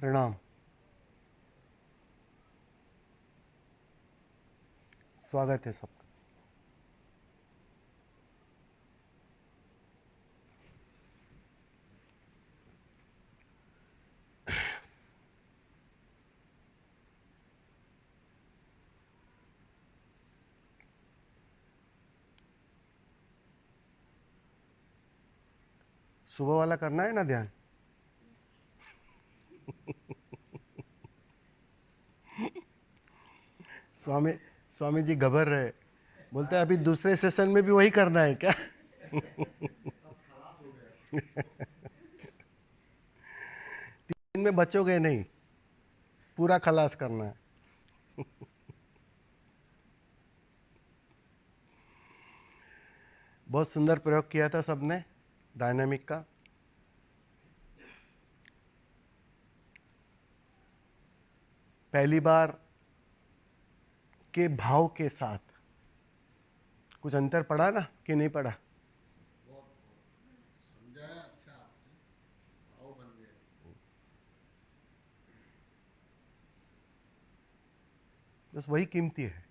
प्रणाम। स्वागत है सबका। सुबह वाला करना है ना ध्यान। स्वामी स्वामी जी घबर रहे, बोलते हैं अभी दूसरे सेशन में भी वही करना है क्या? तीन में बचोगे नहीं, पूरा खलास करना है। बहुत सुंदर प्रयोग किया था सबने डायनामिक का। पहली बार के भाव के साथ कुछ अंतर पड़ा ना कि नहीं पड़ा? समझाया अच्छा आपने, भाव बन गया। बस वही कीमती है।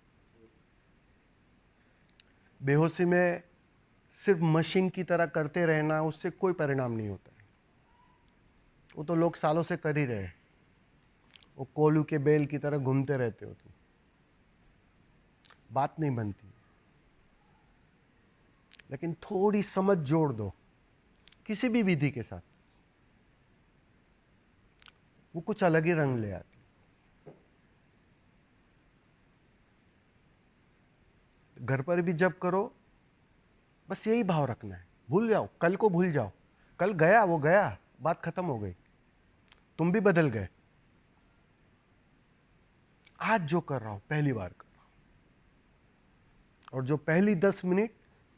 बेहोशी में सिर्फ मशीन की तरह करते रहना, उससे कोई परिणाम नहीं होता है। वो तो लोग सालों से कर ही रहे हैं। वो कोलू के बेल की तरह घूमते रहते हो तुम, बात नहीं बनती। लेकिन थोड़ी समझ जोड़ दो किसी भी विधि के साथ, वो कुछ अलग ही रंग ले आती। घर पर भी जब करो, बस यही भाव रखना है। भूल जाओ, कल को भूल जाओ। कल गया वो गया, बात खत्म हो गई, तुम भी बदल गए। आज जो कर रहा हूं पहली बार कर रहा हूं, और जो पहली 10 मिनट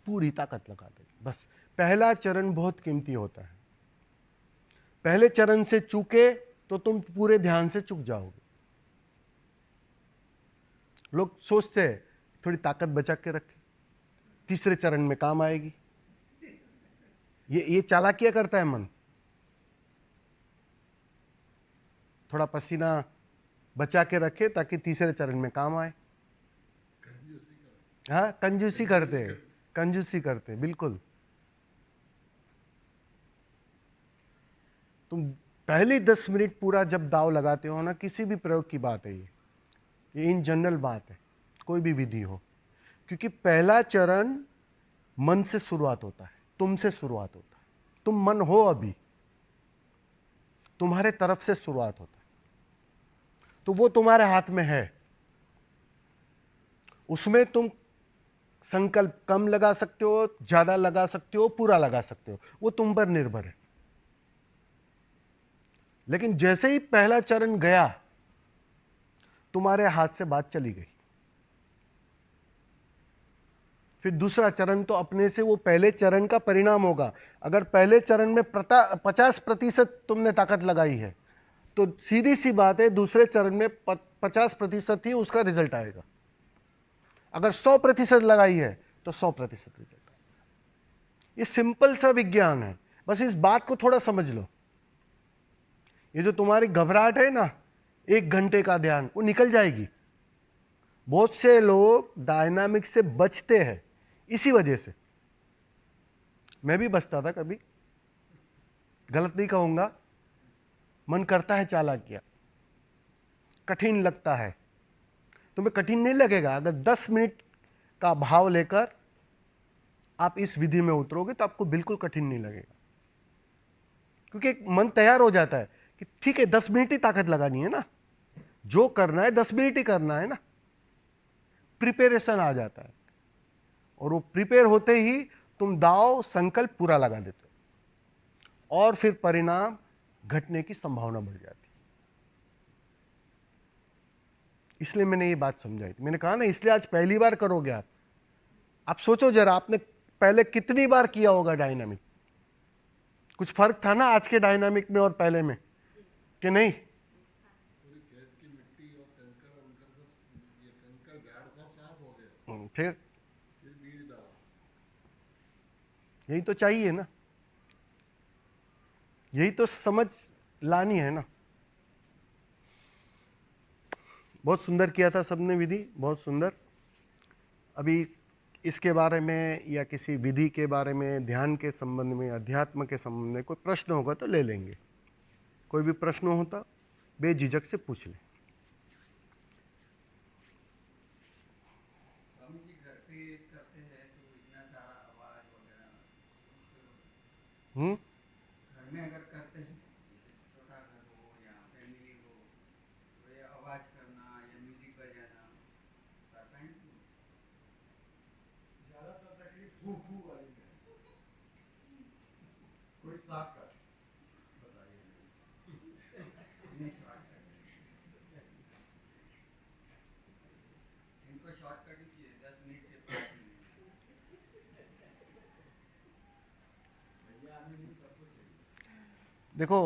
पूरी ताकत लगा दे। बस पहला चरण बहुत कीमती होता है। पहले चरण से चूके तो तुम पूरे ध्यान से चूक जाओगे। लोग सोचते हैं थोड़ी ताकत बचा के रखे, तीसरे चरण में काम आएगी। ये चालाकियां करता है मन। थोड़ा पसीना बचा के रखे ताकि तीसरे चरण में काम आए। कंजूसी कर। हाँ, कंजूसी करते हैं, कंजूसी करते हैं, बिल्कुल। तुम पहली 10 मिनट पूरा जब दाव लगाते हो ना, किसी भी प्रयोग की बात है ये इन जनरल बात है, कोई भी विधि हो। क्योंकि पहला चरण मन से शुरुआत होता है, तुमसे शुरुआत होता है। तुम मन हो, अभी तुम्हारे तरफ से शुरुआत होता है, तो वो तुम्हारे हाथ में है। उसमें तुम संकल्प कम लगा सकते हो, ज्यादा लगा सकते हो, पूरा लगा सकते हो, वो तुम पर निर्भर है। लेकिन जैसे ही पहला चरण गया, तुम्हारे हाथ से बात चली गई। फिर दूसरा चरण तो अपने से वो पहले चरण का परिणाम होगा। अगर पहले चरण में 50% तुमने ताकत लगाई है, तो सीधी सी बात है दूसरे चरण में 50% ही उसका रिजल्ट आएगा। अगर 100% लगाई है तो 100% रिजल्ट आएगा। ये सिंपल सा विज्ञान है, बस इस बात को थोड़ा समझ लो। ये जो तुम्हारी घबराहट है ना, 1 घंटे का ध्यान, वो निकल जाएगी। बहुत से लोग डायनामिक से बचते हैं इसी वजह से। मैं भी बचता था कभी, गलत नहीं कहूंगा। मन करता है चालाकिया, कठिन लगता है। तुम्हें कठिन नहीं लगेगा अगर 10 मिनट का भाव लेकर आप इस विधि में उतरोगे, तो आपको बिल्कुल कठिन नहीं लगेगा। क्योंकि एक मन तैयार हो जाता है कि ठीक है, 10 मिनट ही ताकत लगानी है ना, जो करना है 10 मिनट ही करना है ना। प्रिपरेशन आ जाता है, और वो प्रिपेयर होते ही तुम दाव संकल्प पूरा लगा देते हो, और फिर परिणाम घटने की संभावना बढ़ जाती है। इसलिए मैंने ये बात समझाई थी। मैंने कहा ना, इसलिए आज पहली बार करोगे आप सोचो जरा, आपने पहले कितनी बार किया होगा डायनामिक? कुछ फर्क था ना आज के डायनामिक में और पहले में, कि नहीं? पूरी खेत की मिट्टी और कंकड़ वंकड़ सब, ये कंकड़ झाड़ सब साफ हो गए। फिर फिर बीज डालो। यही तो चाहिए ना, यही तो समझ लानी है ना। बहुत सुंदर किया था सबने विधि, बहुत सुंदर। अभी इसके बारे में या किसी विधि के बारे में, ध्यान के संबंध में, अध्यात्म के संबंध में कोई प्रश्न होगा तो ले लेंगे। कोई भी प्रश्न होता बेझिझक से पूछ लें। स्वामी जी घर पे करते हैं तो इतना सारा आवाज वगैरह हम्म घर में अगर करते हैं, जैसे छोटा घर हो या फैमिली हो, तो ये आवाज करना या म्यूजिक बजाना करता है नहीं? ज्यादातर तकलीफ फू फू वाली है। कोई साफ कर बताइए। नहीं, शॉर्टकट इनको शॉर्टकट ही चाहिए, 10 मिनट से 5 मिनट। भैया आने नहीं सबको चाहिए। देखो,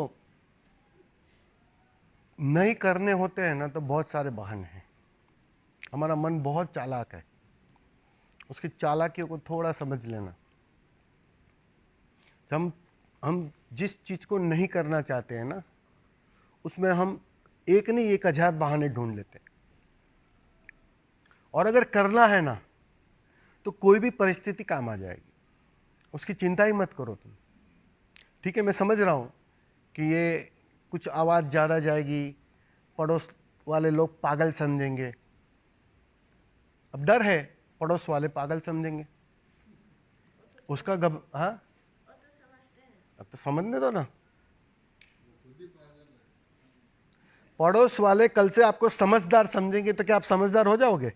नहीं करने होते हैं ना तो बहुत सारे बहाने हैं। हमारा मन बहुत चालाक है, उसकी चालाकियों को थोड़ा समझ लेना। जब हम जिस चीज को नहीं करना चाहते हैं ना, उसमें हम एक नहीं 1000 बहाने ढूंढ लेते हैं। और अगर करना है ना तो कोई भी परिस्थिति काम आ जाएगी, उसकी चिंता ही मत करो तुम। ठीक है, मैं समझ रहा हूं कि ये कुछ आवाज ज्यादा जाएगी, पड़ोस वाले लोग पागल समझेंगे। अब डर है पड़ोस वाले पागल समझेंगे, उसका हाँ, अब तो समझने दो ना। खुद ही पागल है। पड़ोस वाले कल से आपको समझदार समझेंगे तो क्या आप समझदार हो जाओगे?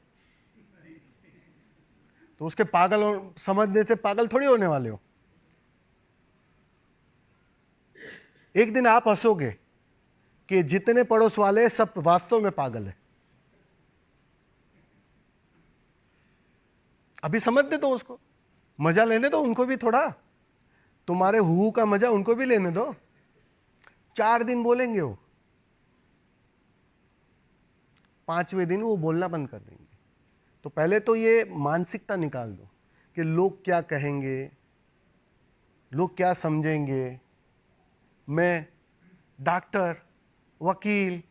तो उसके पागल समझने से पागल थोड़ी होने वाले हो। एक दिन आप हंसोगे कि जितने पड़ोस वाले सब वास्तव में पागल है। अभी समझने दो उसको, मजा लेने दो उनको भी थोड़ा। तुम्हारे हु का मजा उनको भी लेने दो। 4 दिन बोलेंगे वो, 5वें दिन वो बोलना बंद कर देंगे। तो पहले तो ये मानसिकता निकाल दो कि लोग क्या कहेंगे, लोग क्या समझेंगे। मैं डॉक्टर, वकील,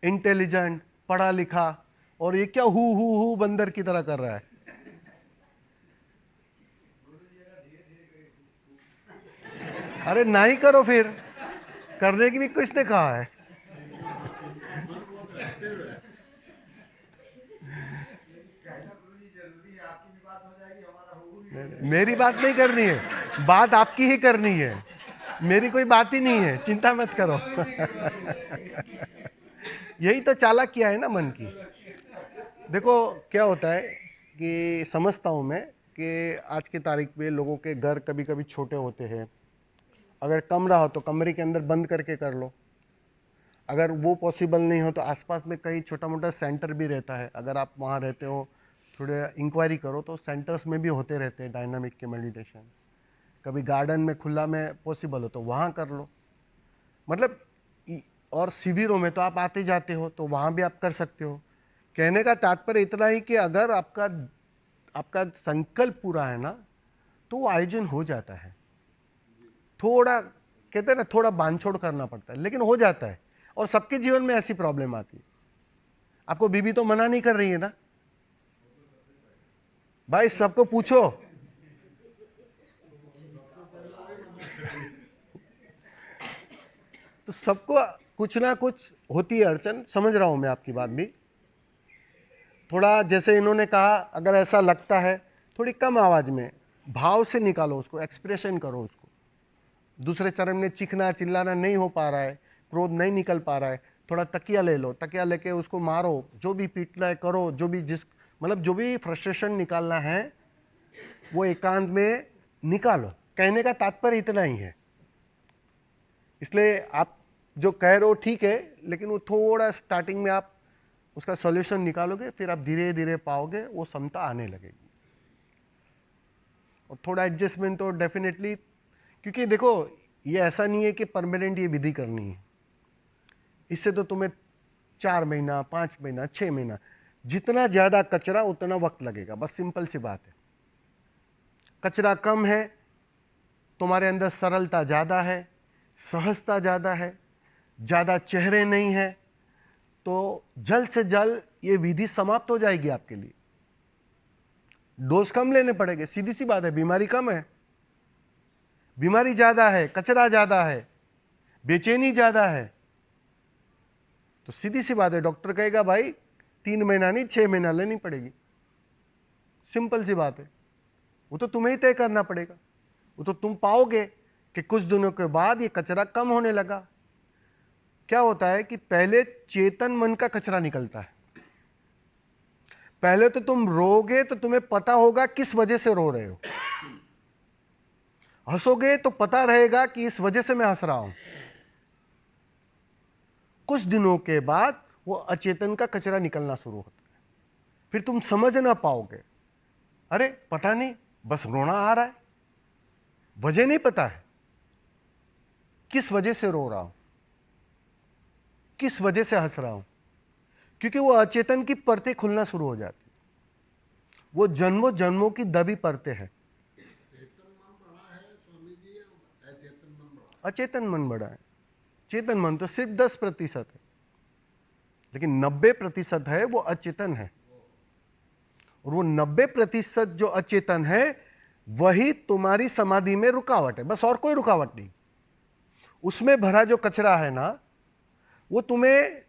इंटेलिजेंट, पढ़ा लिखा, और ये क्या हु बंदर की तरह कर रहा है। अरे नहीं करो फिर, करने की भी किसने कहा है? कहना गुरुजी जरूरी है, आपकी भी बात हो जाएगी, हमारा हो भी। मेरी बात नहीं करनी है, बात आपकी ही करनी है, मेरी कोई बात ही नहीं है, चिंता मत करो। यही तो चालाकियां है ना मन की। देखो क्या होता है कि समझता हूं मैं कि आज की तारीख में लोगों के घर कभी कभी छोटे होते हैं। अगर कमरा हो तो कमरे के अंदर बंद करके कर लो। अगर वो पॉसिबल नहीं हो तो आसपास में कहीं छोटा मोटा सेंटर भी रहता है। अगर आप वहाँ रहते हो, थोड़े इंक्वायरी करो तो सेंटर्स में भी होते रहते हैं डायनामिक के मेडिटेशन। कभी गार्डन में खुला में पॉसिबल हो तो वहाँ कर लो। मतलब और शिविरों में तो आप आते जाते हो तो वहाँ भी आप कर सकते हो। कहने का तात्पर्य इतना ही कि अगर आपका संकल्प पूरा है ना तो वो आयोजन हो जाता है। थोड़ा कहते हैं ना, थोड़ा बांधछोड़ करना पड़ता है, लेकिन हो जाता है। और सबके जीवन में ऐसी प्रॉब्लम आती है। आपको बीबी तो मना नहीं कर रही है ना भाई? सबको पूछो। तो सबको कुछ ना कुछ होती है अड़चन, समझ रहा हूं मैं आपकी बात भी। थोड़ा जैसे इन्होंने कहा, अगर ऐसा लगता है थोड़ी कम आवाज में भाव से निकालो उसको, एक्सप्रेशन करो उसको। दूसरे चरण में चीखना चिल्लाना नहीं हो पा रहा है, क्रोध नहीं निकल पा रहा है, थोड़ा तकिया ले लो, तकिया लेके उसको मारो, जो भी पीटना है करो, जो भी मतलब जो भी फ्रस्ट्रेशन निकालना है वो एकांत में निकालो। कहने का तात्पर्य इतना ही है। इसलिए आप जो कह रहे हो ठीक है, लेकिन वो थोड़ा स्टार्टिंग में आप उसका सॉल्यूशन निकालोगे, फिर आप धीरे धीरे पाओगे, वो समता आने लगेगी। और थोड़ा एडजस्टमेंट तो डेफिनेटली, क्योंकि देखो ये ऐसा नहीं है कि परमानेंट ये विधि करनी है। इससे तो तुम्हें 4 महीना, 5 महीना, 6 महीना, जितना ज्यादा कचरा उतना वक्त लगेगा। बस सिंपल सी बात है। कचरा कम है, तुम्हारे अंदर सरलता ज्यादा है, सहजता ज्यादा है, ज्यादा चेहरे नहीं है, तो जल्द से जल्द ये विधि समाप्त हो जाएगी आपके लिए। डोज कम लेने पड़ेंगे, सीधी सी बात है। बीमारी कम है, बीमारी ज्यादा है, कचरा ज्यादा है, बेचैनी ज्यादा है, तो सीधी सी बात है, डॉक्टर कहेगा भाई 3 महीना नहीं 6 महीना लेनी पड़ेगी। सिंपल सी बात है। वो तो तुम्हें ही तय करना पड़ेगा। वो तो तुम पाओगे कि कुछ दिनों के बाद ये कचरा कम होने लगा। क्या होता है कि पहले चेतन मन का कचरा निकलता है। पहले तो तुम रोगे तो तुम्हें पता होगा किस वजह से रो रहे हो, हंसोगे तो पता रहेगा कि इस वजह से मैं हंस रहा हूं। कुछ दिनों के बाद वो अचेतन का कचरा निकलना शुरू होता है। फिर तुम समझ ना पाओगे, अरे पता नहीं बस रोना आ रहा है, वजह नहीं पता है किस वजह से रो रहा हूं, किस वजह से हंस रहा हूं। क्योंकि वो अचेतन की परतें खुलना शुरू हो जाती, वो जन्मों जन्मों की दबी परतें हैं। चेतन मन बड़ा है स्वामी जी, या अचेतन मन बड़ा है? अचेतन मन बड़ा है। चेतन मन तो सिर्फ 10% है, लेकिन 90% है वो अचेतन है। और वो 90% जो अचेतन है वही तुम्हारी समाधि में रुकावट है, बस और कोई रुकावट नहीं। उसमें भरा जो कचरा है ना, वो तुम्हें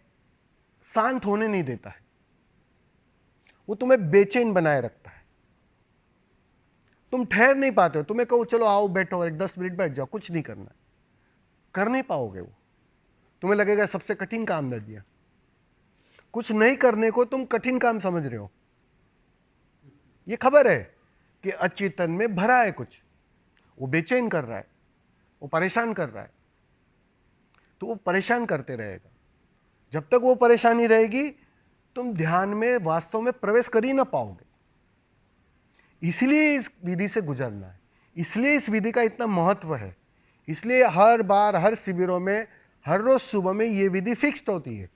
शांत होने नहीं देता है, वो तुम्हें बेचैन बनाए रखता है। तुम ठहर नहीं पाते हो। तुम्हें कहो चलो आओ बैठो, एक 10 मिनट बैठ जाओ, कुछ नहीं करना, कर नहीं पाओगे। वो तुम्हें लगेगा सबसे कठिन काम दे दिया। कुछ नहीं करने को तुम कठिन काम समझ रहे हो। ये खबर है कि अचेतन में भरा है कुछ, वो बेचैन कर रहा है, वो परेशान कर रहा है। तो वो परेशान करते रहेगा। जब तक वो परेशानी रहेगी तुम ध्यान में वास्तव में प्रवेश कर ही ना पाओगे। इसलिए इस विधि से गुजरना है, इसलिए इस विधि का इतना महत्व है। इसलिए हर बार हर शिविरों में हर रोज सुबह में ये विधि फिक्स्ड होती है।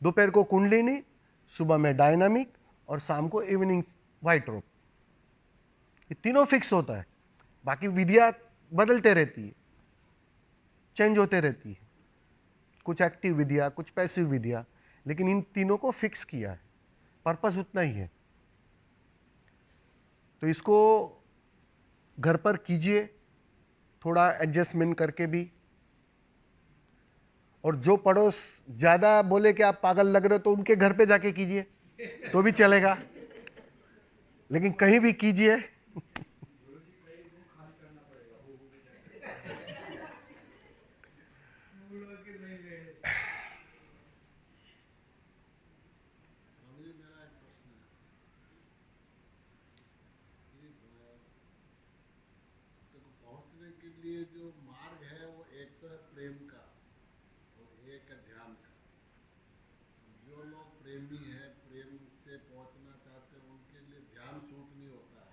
दोपहर को कुंडलिनी, सुबह में डायनामिक और शाम को इवनिंग व्हाइट रोप। ये तीनों फिक्स होता है। बाकी विधियां बदलते रहती है, चेंज होते रहती है, कुछ एक्टिव विधियां, कुछ पैसिव विधियां, लेकिन इन तीनों को फिक्स किया है। पर्पस उतना ही है। तो इसको घर पर कीजिए, थोड़ा एडजस्टमेंट करके भी। और जो पड़ोस ज्यादा बोले कि आप पागल लग रहे हो तो उनके घर पे जाके कीजिए तो भी चलेगा, लेकिन कहीं भी कीजिए। स्वामी जी मेरा एक प्रश्न है कि देखो, पहुंचने के लिए जो मार्ग है वो एक तो है प्रेम का और एक है ध्यान का। जो लोग प्रेमी हैं, प्रेम से पहुंचना चाहते हैं, उनके लिए ध्यान सूट नहीं होता है,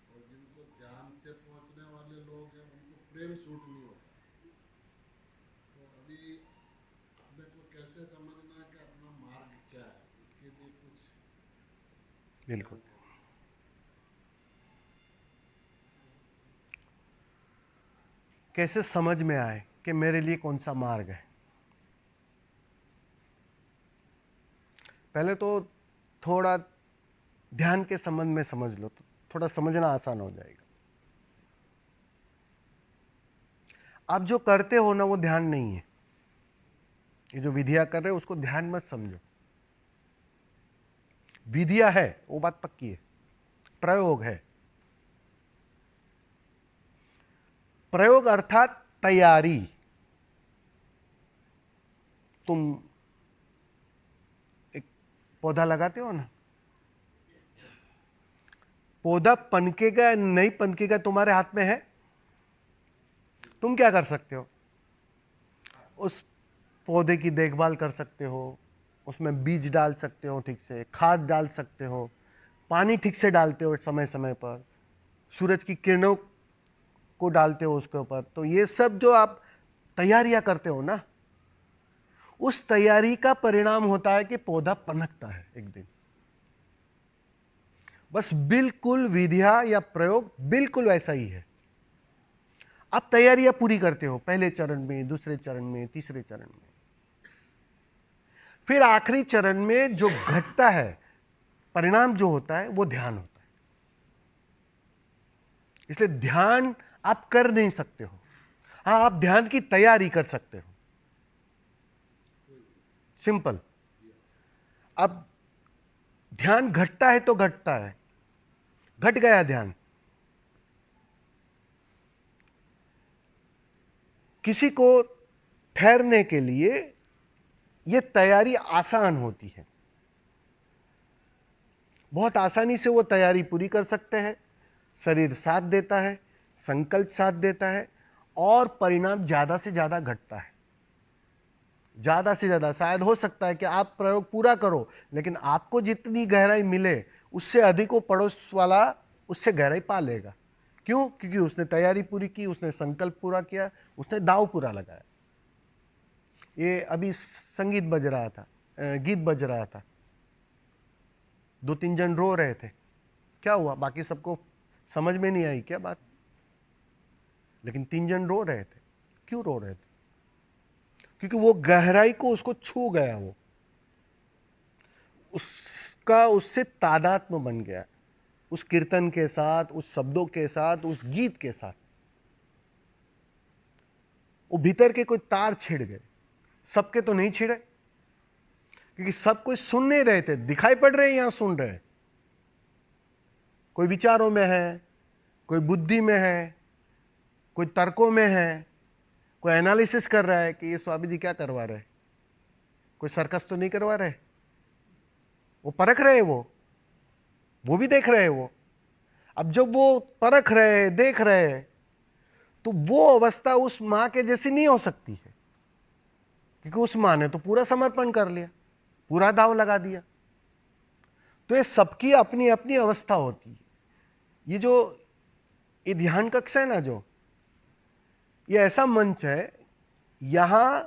और जिनको ध्यान से पहुंचने वाले लोग हैं उनको प्रेम सूट नहीं होता। तो अभी अपने को कैसे समझना कि अपना मार्ग क्या है, इसके लिए कुछ बिल्कुल। कैसे समझ में आए कि मेरे लिए कौन सा मार्ग है? पहले तो थोड़ा ध्यान के संबंध में समझ लो, तो थोड़ा समझना आसान हो जाएगा। आप जो करते हो ना वो ध्यान नहीं है। ये जो विधियां कर रहे हो उसको ध्यान मत समझो। विधियां है वो बात पक्की है, प्रयोग है। प्रयोग अर्थात तैयारी। तुम एक पौधा लगाते हो ना, पौधा पनकेगा नहीं पनकेगा तुम्हारे हाथ में है। तुम क्या कर सकते हो? उस पौधे की देखभाल कर सकते हो, उसमें बीज डाल सकते हो, ठीक से खाद डाल सकते हो, पानी ठीक से डालते हो समय समय पर, सूरज की किरणों को डालते हो उसके ऊपर। तो ये सब जो आप तैयारियां करते हो ना, उस तैयारी का परिणाम होता है कि पौधा पनकता है एक दिन। बस बिल्कुल विधिया या प्रयोग बिल्कुल वैसा ही है। आप तैयारियां पूरी करते हो, पहले चरण में, दूसरे चरण में, तीसरे चरण में। फिर आखिरी चरण में जो घटता है, परिणाम जो होता है, वो ध्यान होता है। इसलिए ध्यान आप कर नहीं सकते हो, हाँ आप ध्यान की तैयारी कर सकते हो, सिंपल। अब ध्यान घटता है तो घटता है, घट गया ध्यान। किसी को ठहरने के लिए यह तैयारी आसान होती है, बहुत आसानी से वो तैयारी पूरी कर सकते हैं, शरीर साथ देता है, संकल्प साथ देता है, और परिणाम ज्यादा से ज्यादा घटता है। ज्यादा से ज्यादा, शायद हो सकता है कि आप प्रयोग पूरा करो लेकिन आपको जितनी गहराई मिले उससे अधिक वो पड़ोस वाला उससे गहराई पा लेगा। क्यों? क्योंकि उसने तैयारी पूरी की, उसने संकल्प पूरा किया, उसने दाव पूरा लगाया। ये अभी संगीत बज रहा था, गीत बज रहा था, 2-3 जन रो रहे थे। क्या हुआ? बाकी सबको समझ में नहीं आई क्या बात? लेकिन 3 जन रो रहे थे। क्यों रो रहे थे? क्योंकि वो गहराई को उसको छू गया, वो उसका उससे तादात्म्य बन गया, उस कीर्तन के साथ, उस शब्दों के साथ, उस गीत के साथ। वो भीतर के कोई तार छिड़ गए। सबके तो नहीं छिड़े, क्योंकि सब कोई सुन नहीं रहे थे, दिखाई पड़ रहे हैं यहां सुन रहे हैं। कोई विचारों में है, कोई बुद्धि में है, कोई तर्कों में है, कोई एनालिसिस कर रहा है कि ये स्वामी जी क्या करवा रहे, कोई सर्कस तो नहीं करवा रहे। वो परख रहे हैं, वो भी देख रहे हैं। वो अब जब वो परख रहे हैं, देख रहे हैं, तो वो अवस्था उस मां के जैसी नहीं हो सकती है, क्योंकि उस मां ने तो पूरा समर्पण कर लिया, पूरा दाव लगा दिया। तो ये सबकी अपनी अपनी अवस्था होती है। ये ध्यान कक्ष है ना, जो ये ऐसा मंच है, यहां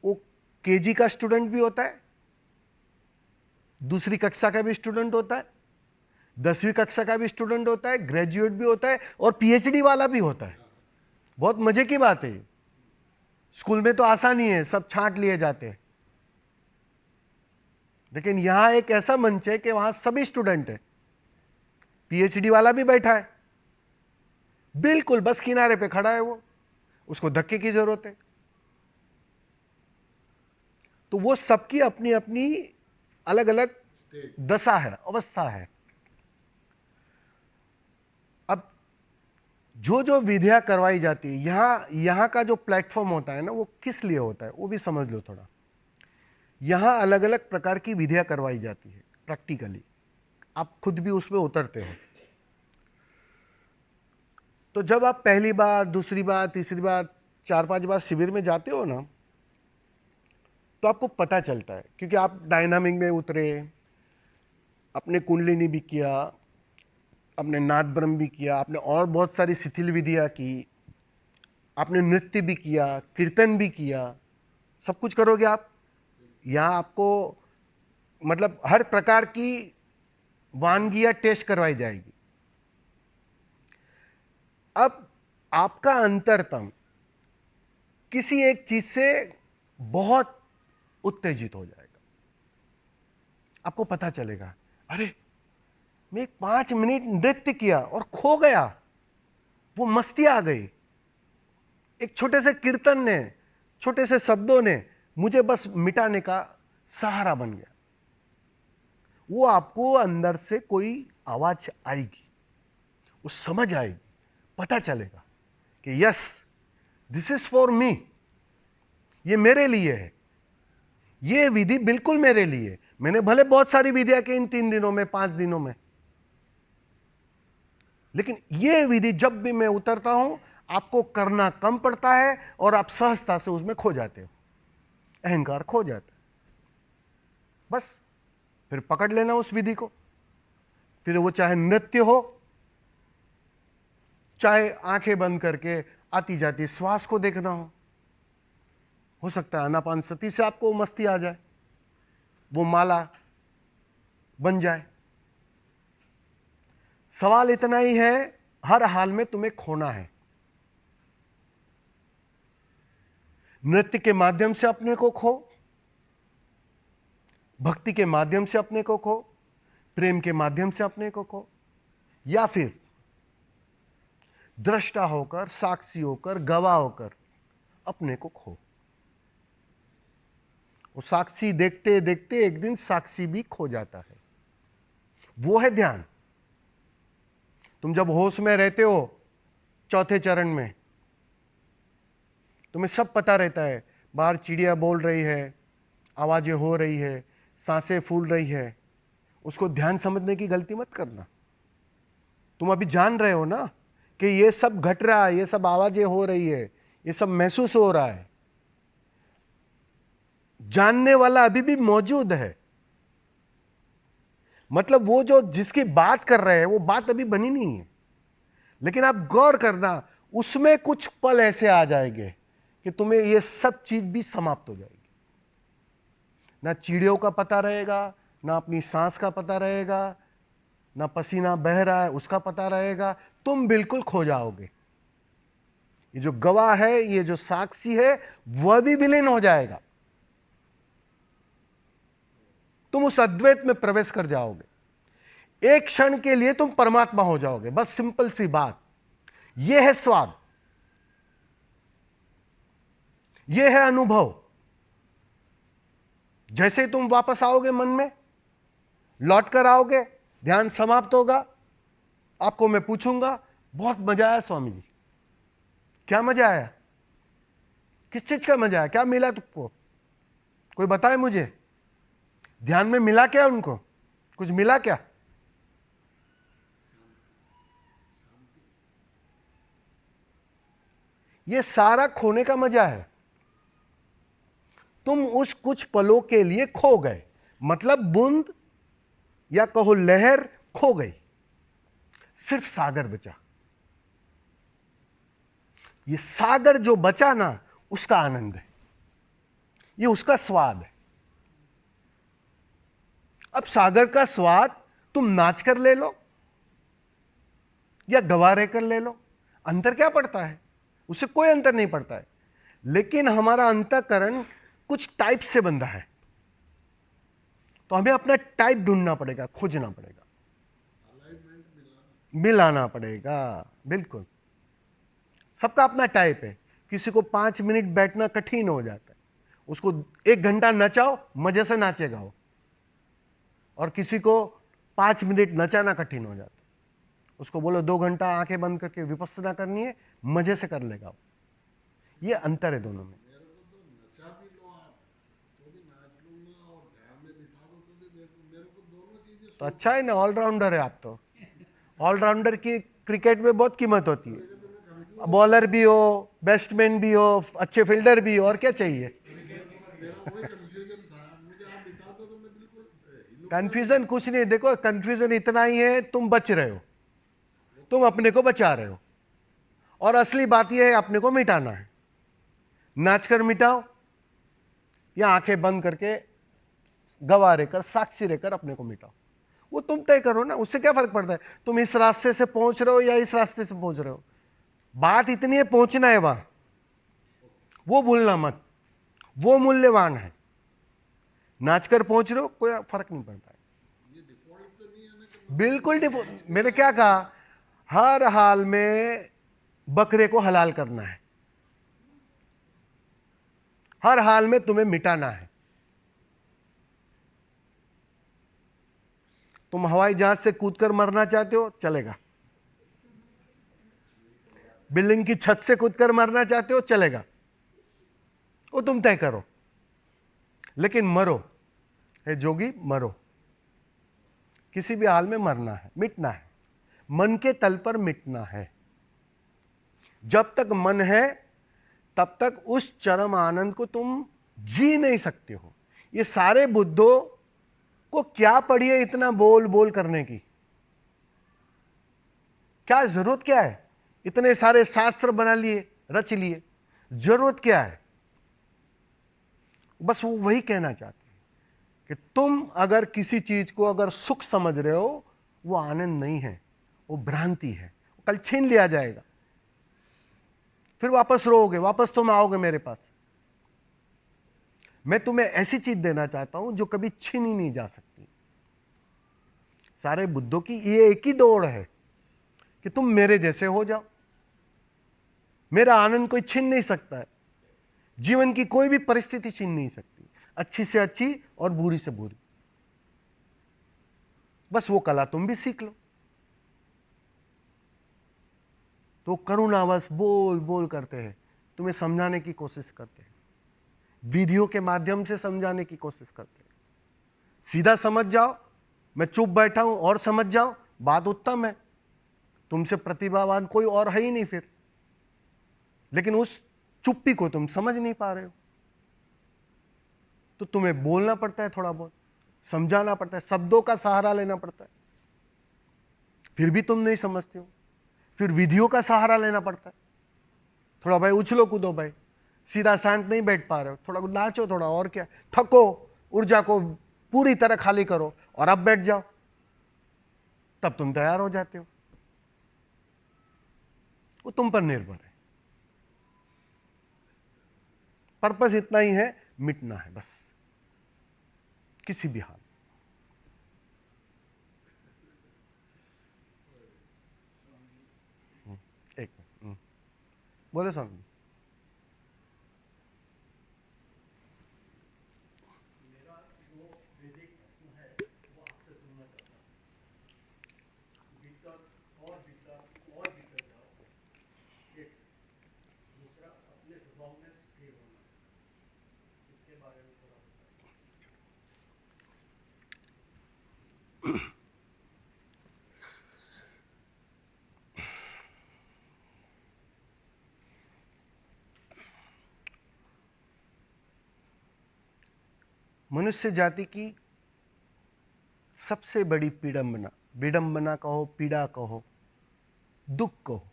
वो केजी का स्टूडेंट भी होता है, दूसरी कक्षा का भी स्टूडेंट होता है, 10वीं कक्षा का भी स्टूडेंट होता है, ग्रेजुएट भी होता है, और पीएचडी वाला भी होता है। बहुत मजे की बात है। स्कूल में तो आसानी है, सब छांट लिए जाते हैं, लेकिन यहां एक ऐसा मंच है कि वहां सभी स्टूडेंट है। पीएचडी वाला भी बैठा है, बिल्कुल बस किनारे पे खड़ा है, वो उसको धक्के की जरूरत है। तो वो सबकी अपनी अपनी अलग अलग दशा है, अवस्था है। अब जो जो विधियां करवाई जाती है, यहां का जो प्लेटफॉर्म होता है ना, वो किस लिए होता है वो भी समझ लो थोड़ा। यहां अलग अलग प्रकार की विधियां करवाई जाती है प्रैक्टिकली, आप खुद भी उसमें उतरते हो। तो जब आप पहली बार, दूसरी बार, तीसरी बार, 4-5 बार शिविर में जाते हो ना, तो आपको पता चलता है, क्योंकि आप डायनामिक में उतरे, आपने कुंडलिनी भी किया, आपने नाद ब्रह्म भी किया, आपने और बहुत सारी शिथिल विधियां की, आपने नृत्य भी किया, कीर्तन भी किया, सब कुछ करोगे आप। यहां आपको मतलब हर प्रकार की वानगियां टेस्ट करवाई जाएगी। अब आपका अंतरतम किसी एक चीज से बहुत उत्तेजित हो जाएगा। आपको पता चलेगा, अरे मैं 5 मिनट नृत्य किया और खो गया, वो मस्ती आ गई। एक छोटे से कीर्तन ने, छोटे से शब्दों ने मुझे बस मिटाने का सहारा बन गया। वो आपको अंदर से कोई आवाज आएगी, वो समझ आएगी, पता चलेगा कि yes, this is for me, ये मेरे लिए है, ये विधि बिल्कुल मेरे लिए। मैंने भले बहुत सारी विधियां की इन 3 दिनों में, 5 दिनों में, लेकिन ये विधि जब भी मैं उतरता हूं, आपको करना कम पड़ता है और आप सहजता से उसमें खो जाते हो, अहंकार खो जाता है। बस फिर पकड़ लेना उस विधि को, फिर वो चाहे नृत्य चाहे आंखें बंद करके आती जाती श्वास को देखना हो सकता है आनापानसती से आपको मस्ती आ जाए, वो माला बन जाए। सवाल इतना ही है, हर हाल में तुम्हें खोना है। नृत्य के माध्यम से अपने को खो, भक्ति के माध्यम से अपने को खो, प्रेम के माध्यम से अपने को खो, या फिर दृष्टा होकर, साक्षी होकर, गवाह होकर अपने को खो। वो साक्षी देखते देखते एक दिन साक्षी भी खो जाता है। वो है ध्यान। तुम जब होश में रहते हो चौथे चरण में, तुम्हें सब पता रहता है, बाहर चिड़िया बोल रही है, आवाजें हो रही है, सांसें फूल रही है, उसको ध्यान समझने की गलती मत करना। तुम अभी जान रहे हो ना कि ये सब घट रहा है, ये सब आवाजें हो रही है, ये सब महसूस हो रहा है। जानने वाला अभी भी मौजूद है। मतलब वो जो जिसकी बात कर रहे हैं वो बात अभी बनी नहीं है, लेकिन आप गौर करना, उसमें कुछ पल ऐसे आ जाएंगे कि तुम्हें ये सब चीज भी समाप्त हो जाएगी। ना चिड़ियों का पता रहेगा, ना अपनी सांस का पता रहेगा, ना पसीना बह रहा है उसका पता रहेगा। तुम बिल्कुल खो जाओगे। ये जो गवाह है, ये जो साक्षी है, वह भी विलीन हो जाएगा। तुम उस अद्वैत में प्रवेश कर जाओगे। एक क्षण के लिए तुम परमात्मा हो जाओगे। बस सिंपल सी बात। यह है स्वाद, यह है अनुभव। जैसे ही तुम वापस आओगे, मन में लौट कर आओगे, ध्यान समाप्त होगा, आपको मैं पूछूंगा, बहुत मजा आया स्वामी जी, क्या मजा आया? किस चीज का मजा आया? क्या मिला तुमको? कोई बताए मुझे। ध्यान में मिला क्या उनको? कुछ मिला क्या? ये सारा खोने का मजा है। तुम उस कुछ पलों के लिए खो गए, मतलब बूंद या कहो लहर खो गई, सिर्फ सागर बचा। ये सागर जो बचा ना, उसका आनंद है, ये उसका स्वाद है। अब सागर का स्वाद तुम नाच कर ले लो या गवा रह कर ले लो, अंतर क्या पड़ता है? उससे कोई अंतर नहीं पड़ता है। लेकिन हमारा अंतःकरण कुछ टाइप से बंधा है, तो हमें अपना टाइप ढूंढना पड़ेगा, खोजना पड़ेगा, मिलाना पड़ेगा। बिल्कुल, सबका अपना टाइप है। किसी को 5 मिनट बैठना कठिन हो जाता है, उसको 1 घंटा नचाओ, मजे से नाचेगा वो। और किसी को 5 मिनट नचाना कठिन हो जाता है, उसको बोलो 2 घंटा आंखें बंद करके विपස්සना करनी है, मजे से कर लेगा वो। ये अंतर है दोनों में। मेरे को तो नचा भी लो आप, तो भी नाच लूंगा, और ध्यान में बिठा दो तो भी मेरे को दोनों चीजें तो अच्छा है ना, ऑलराउंडर है आप तो। ऑलराउंडर की क्रिकेट में बहुत कीमत होती है। बॉलर भी हो, बैट्समैन भी हो, अच्छे फील्डर भी हो, और क्या चाहिए? मेरा वही कंफ्यूजन था। मुझे आप बिठा दो तो मैं बिल्कुल कंफ्यूजन कुछ नहीं। देखो, कंफ्यूजन इतना ही है, तुम बच रहे हो, तुम अपने को बचा रहे हो, और असली बात यह है अपने को मिटाना है। नाचकर मिटाओ या आंखें बंद करके गवाह रहकर, साक्षी रहकर अपने को मिटाओ, वो तुम तय करो ना। उससे क्या फर्क पड़ता है तुम इस रास्ते से पहुंच रहे हो या इस रास्ते से पहुंच रहे हो? बात इतनी है, पहुंचना है वहां, वो भूलना मत, वो मूल्यवान है। नाचकर पहुंच रहे हो, कोई फर्क नहीं पड़ता है। ये डिफॉल्ट तो नहीं है ना कि बिल्कुल डिफॉल्ट। मैंने क्या कहा? हर हाल में बकरे को हलाल करना है, हर हाल में तुम्हें मिटाना है। तुम हवाई जहाज से कूदकर मरना चाहते हो, चलेगा। बिल्डिंग की छत से कूदकर मरना चाहते हो, चलेगा। वो तुम तय करो, लेकिन मरो। हे जोगी, मरो। किसी भी हाल में मरना है, मिटना है, मन के तल पर मिटना है। जब तक मन है तब तक उस चरम आनंद को तुम जी नहीं सकते हो। ये सारे बुद्धों को क्या पड़ी है इतना बोल बोल करने की? क्या जरूरत क्या है? इतने सारे शास्त्र बना लिए, रच लिए, जरूरत क्या है? बस वो वही कहना चाहते हैं कि तुम अगर किसी चीज को अगर सुख समझ रहे हो, वो आनंद नहीं है, वो भ्रांति है। कल छीन लिया जाएगा, फिर वापस रोओगे, वापस तुम आओगे मेरे पास। मैं तुम्हें ऐसी चीज देना चाहता हूं जो कभी छीनी नहीं जा सकती। सारे बुद्धों की ये एक ही दौड़ है कि तुम मेरे जैसे हो जाओ। मेरा आनंद कोई छीन नहीं सकता है, जीवन की कोई भी परिस्थिति छीन नहीं सकती, अच्छी से अच्छी और बुरी से बुरी। बस वो कला तुम भी सीख लो। तो करुणावश बोल बोल करते हैं, तुम्हें समझाने की कोशिश करते हैं, वीडियो के माध्यम से समझाने की कोशिश करते हैं। सीधा समझ जाओ, मैं चुप बैठा हूं और समझ जाओ, बात उत्तम है, तुमसे प्रतिभावान कोई और है ही नहीं फिर। लेकिन उस चुप्पी को तुम समझ नहीं पा रहे हो, तो तुम्हें बोलना पड़ता है, थोड़ा बहुत समझाना पड़ता है, शब्दों का सहारा लेना पड़ता है। फिर भी तुम नहीं समझते हो, फिर विधियों का सहारा लेना पड़ता है। थोड़ा भाई उछलो कूदो भाई, सीधा शांत नहीं बैठ पा रहे हो, थोड़ा नाचो, थोड़ा और क्या, थको, ऊर्जा को पूरी तरह खाली करो और अब बैठ जाओ, तब तुम तैयार हो जाते हो। वो तुम पर निर्भर है। पर्पस इतना ही है, मिटना है बस, किसी भी हाल। एक बोले स्वामी। मेरा जो बेसिक प्रश्न है वो आपसे सुनना चाहता हूँ। भीतर और भीतर जाओ। एक दूसरा, अपने स्वभाव में स्थिर होना, इसके बारे में थोड़ा बताइए। मनुष्य जाति की सबसे बड़ी विडंबना कहो, पीड़ा कहो, दुख कहो,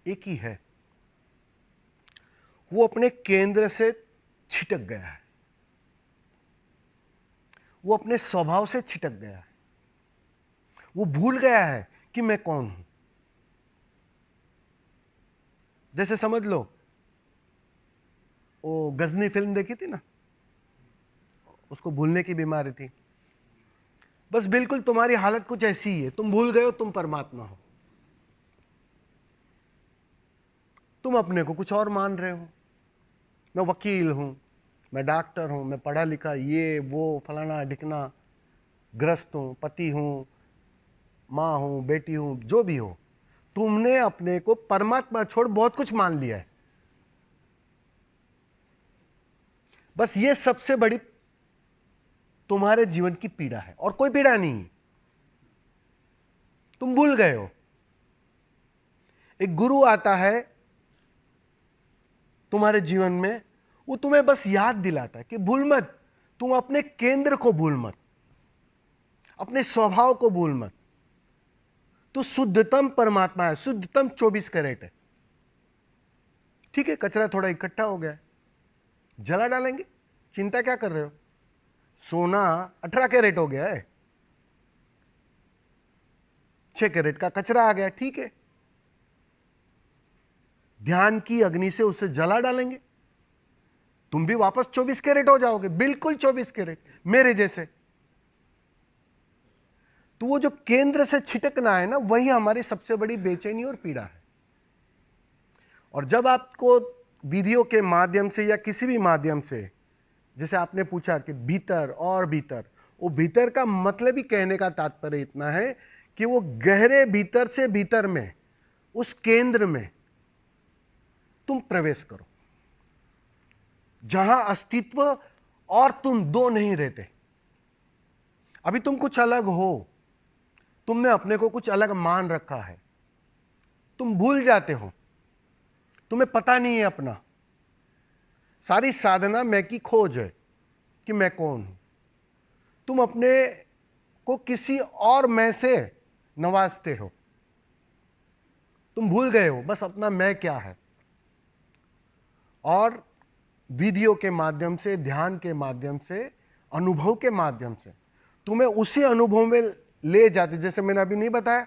एक ही है, वो अपने केंद्र से छिटक गया है, वो अपने स्वभाव से छिटक गया है, वो भूल गया है कि मैं कौन हूं। जैसे समझ लो, वो गजनी फिल्म देखी थी ना, उसको भूलने की बीमारी थी। बस बिल्कुल तुम्हारी हालत कुछ ऐसी ही है, तुम भूल गए हो तुम परमात्मा हो, तुम अपने को कुछ और मान रहे हो। मैं वकील हूं, मैं डॉक्टर हूं, मैं पढ़ा लिखा, ये वो फलाना ढिकना, ग्रस्त हूं, पति हूं, मां हूं, बेटी हूं, जो भी हो, तुमने अपने को परमात्मा छोड़ बहुत कुछ मान लिया है। बस ये सबसे बड़ी तुम्हारे जीवन की पीड़ा है, और कोई पीड़ा नहीं है। तुम भूल गए हो। एक गुरु आता है तुम्हारे जीवन में, वो तुम्हें बस याद दिलाता है कि भूल मत, तुम अपने केंद्र को भूल मत, अपने स्वभाव को भूल मत। तो शुद्धतम परमात्मा है, शुद्धतम 24 कैरेट है। ठीक है, कचरा थोड़ा इकट्ठा हो गया है, जला डालेंगे, चिंता क्या कर रहे हो। सोना 18 कैरेट हो गया है, 6 कैरेट का कचरा आ गया, ठीक है, ध्यान की अग्नि से उसे जला डालेंगे, तुम भी वापस 24 कैरेट हो जाओगे, बिल्कुल 24 कैरेट, मेरे जैसे। तो वो जो केंद्र से छिटकना है ना, वही हमारी सबसे बड़ी बेचैनी और पीड़ा है। और जब आपको वीडियो के माध्यम से या किसी भी माध्यम से, जैसे आपने पूछा कि भीतर और भीतर, वो भीतर का मतलब ही कहने का तात्पर्य इतना है कि वो गहरे भीतर से भीतर में, उस केंद्र में तुम प्रवेश करो, जहां अस्तित्व और तुम दो नहीं रहते। अभी तुम कुछ अलग हो, तुमने अपने को कुछ अलग मान रखा है, तुम भूल जाते हो, तुम्हें पता नहीं है अपना। सारी साधना मैं की खोज है कि मैं कौन हूं। तुम अपने को किसी और मैं से नवाजते हो, तुम भूल गए हो बस अपना मैं क्या है। और वीडियो के माध्यम से, ध्यान के माध्यम से, अनुभव के माध्यम से तुम्हें उसी अनुभव में ले जाते। जैसे मैंने अभी नहीं बताया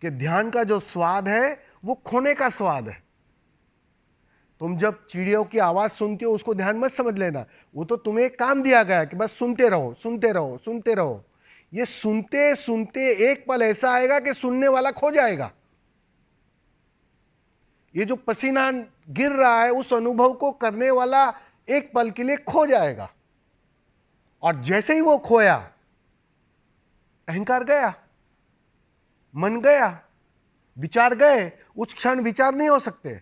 कि ध्यान का जो स्वाद है वो खोने का स्वाद है, तुम जब चिड़ियों की आवाज सुनते हो उसको ध्यान मत समझ लेना, वो तो तुम्हें एक काम दिया गया है कि बस सुनते रहो सुनते रहो सुनते रहो। ये सुनते सुनते एक पल ऐसा आएगा कि सुनने वाला खो जाएगा। ये जो पसीना गिर रहा है उस अनुभव को करने वाला एक पल के लिए खो जाएगा, और जैसे ही वो खोया अहंकार गया, मन गया, विचार गए। उस क्षण विचार नहीं हो सकते,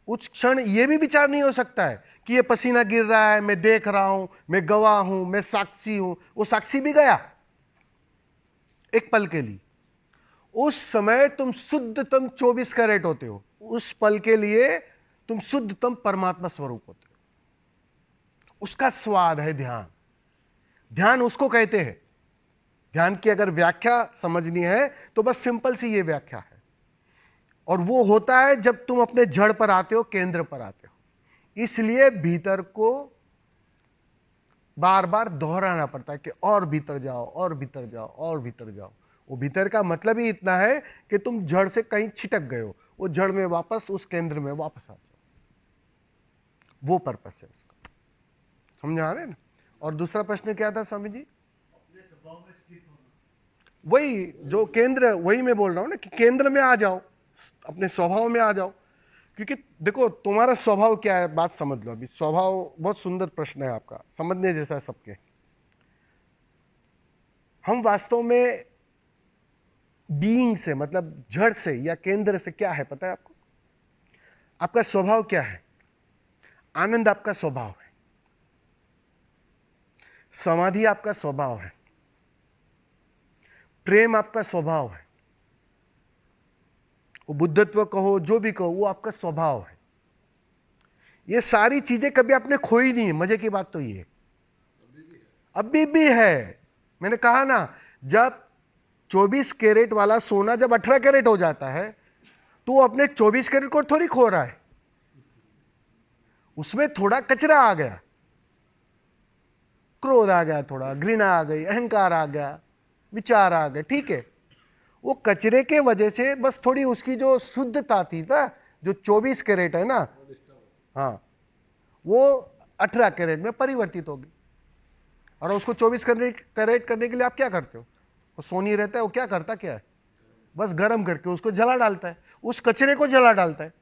उस क्षण ये भी विचार नहीं हो सकता है कि ये पसीना गिर रहा है, मैं देख रहा हूं, मैं गवाह हूं, मैं साक्षी हूं। वो साक्षी भी गया एक पल के लिए। उस समय तुम शुद्धतम 24 कैरेट होते हो, उस पल के लिए तुम शुद्धतम परमात्मा स्वरूप होते हो। उसका स्वाद है ध्यान। ध्यान उसको कहते हैं। ध्यान की अगर व्याख्या समझनी है तो बस सिंपल सी ये व्याख्या है, और वो होता है जब तुम अपने जड़ पर आते हो, केंद्र पर आते हो। इसलिए भीतर को बार बार दोहराना पड़ता है कि और भीतर जाओ और भीतर जाओ और भीतर जाओ। वो भीतर का मतलब ही इतना है कि तुम जड़ से कहीं छिटक गए हो, वो जड़ में वापस उस केंद्र में वापस आ जाओ। वो पर्पस है उसका। समझ आ रहे हैं ना? और दूसरा प्रश्न क्या था स्वामी जी? अपने स्वभाव में स्थित होना। वही जो केंद्र, वही मैं बोल रहा हूं ना कि केंद्र में आ जाओ, अपने स्वभाव में आ जाओ। क्योंकि देखो तुम्हारा स्वभाव क्या है, बात समझ लो अभी। स्वभाव बहुत सुंदर प्रश्न है आपका, समझने जैसा है सबके। हम वास्तव में बीइंग से, मतलब जड़ से या केंद्र से क्या है पता है आपको? आपका स्वभाव क्या है? आनंद आपका स्वभाव है, समाधि आपका स्वभाव है, प्रेम आपका स्वभाव है, वो बुद्धत्व कहो जो भी कहो, वो आपका स्वभाव है। ये सारी चीजें कभी आपने खोई नहीं है। मजे की बात तो ये है, अभी भी है। मैंने कहा ना, जब 24 कैरेट वाला सोना जब 18 कैरेट हो जाता है तो वो अपने 24 कैरेट को थोड़ी खो रहा है, उसमें थोड़ा कचरा आ गया, क्रोध आ गया, थोड़ा घृणा आ गई, अहंकार आ गया, विचार आ गए, ठीक है। वो कचरे के वजह से बस थोड़ी उसकी जो शुद्धता थी ना, जो 24 कैरेट है ना, हाँ, वो 18 कैरेट में परिवर्तित होगी। और उसको 24 कैरेट करने के लिए आप क्या करते हो? वो सोनी रहता है, वो क्या करता क्या है? बस गर्म करके उसको जला डालता है, उस कचरे को जला डालता है।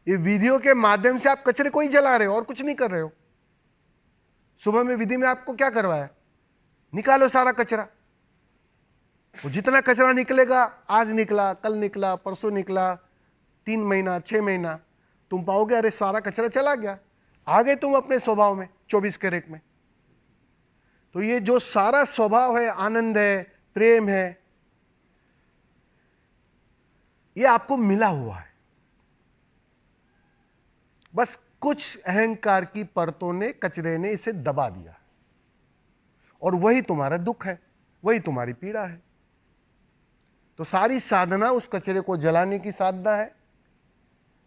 ये वीडियो के माध्यम से आप कचरे को ही जला रहे हो और कुछ नहीं कर रहे हो। सुबह में विधि में आपको क्या करवाया? निकालो सारा कचरा। वो जितना कचरा निकलेगा, आज निकला, कल निकला, परसों निकला, 3 महीना 6 महीना, तुम पाओगे अरे सारा कचरा चला गया। आ गए तुम अपने स्वभाव में 24 कैरेट में। तो ये जो सारा स्वभाव है, आनंद है, प्रेम है, ये आपको मिला हुआ है। बस कुछ अहंकार की परतों ने, कचरे ने इसे दबा दिया, और वही तुम्हारा दुख है, वही तुम्हारी पीड़ा है। तो सारी साधना उस कचरे को जलाने की साधना है।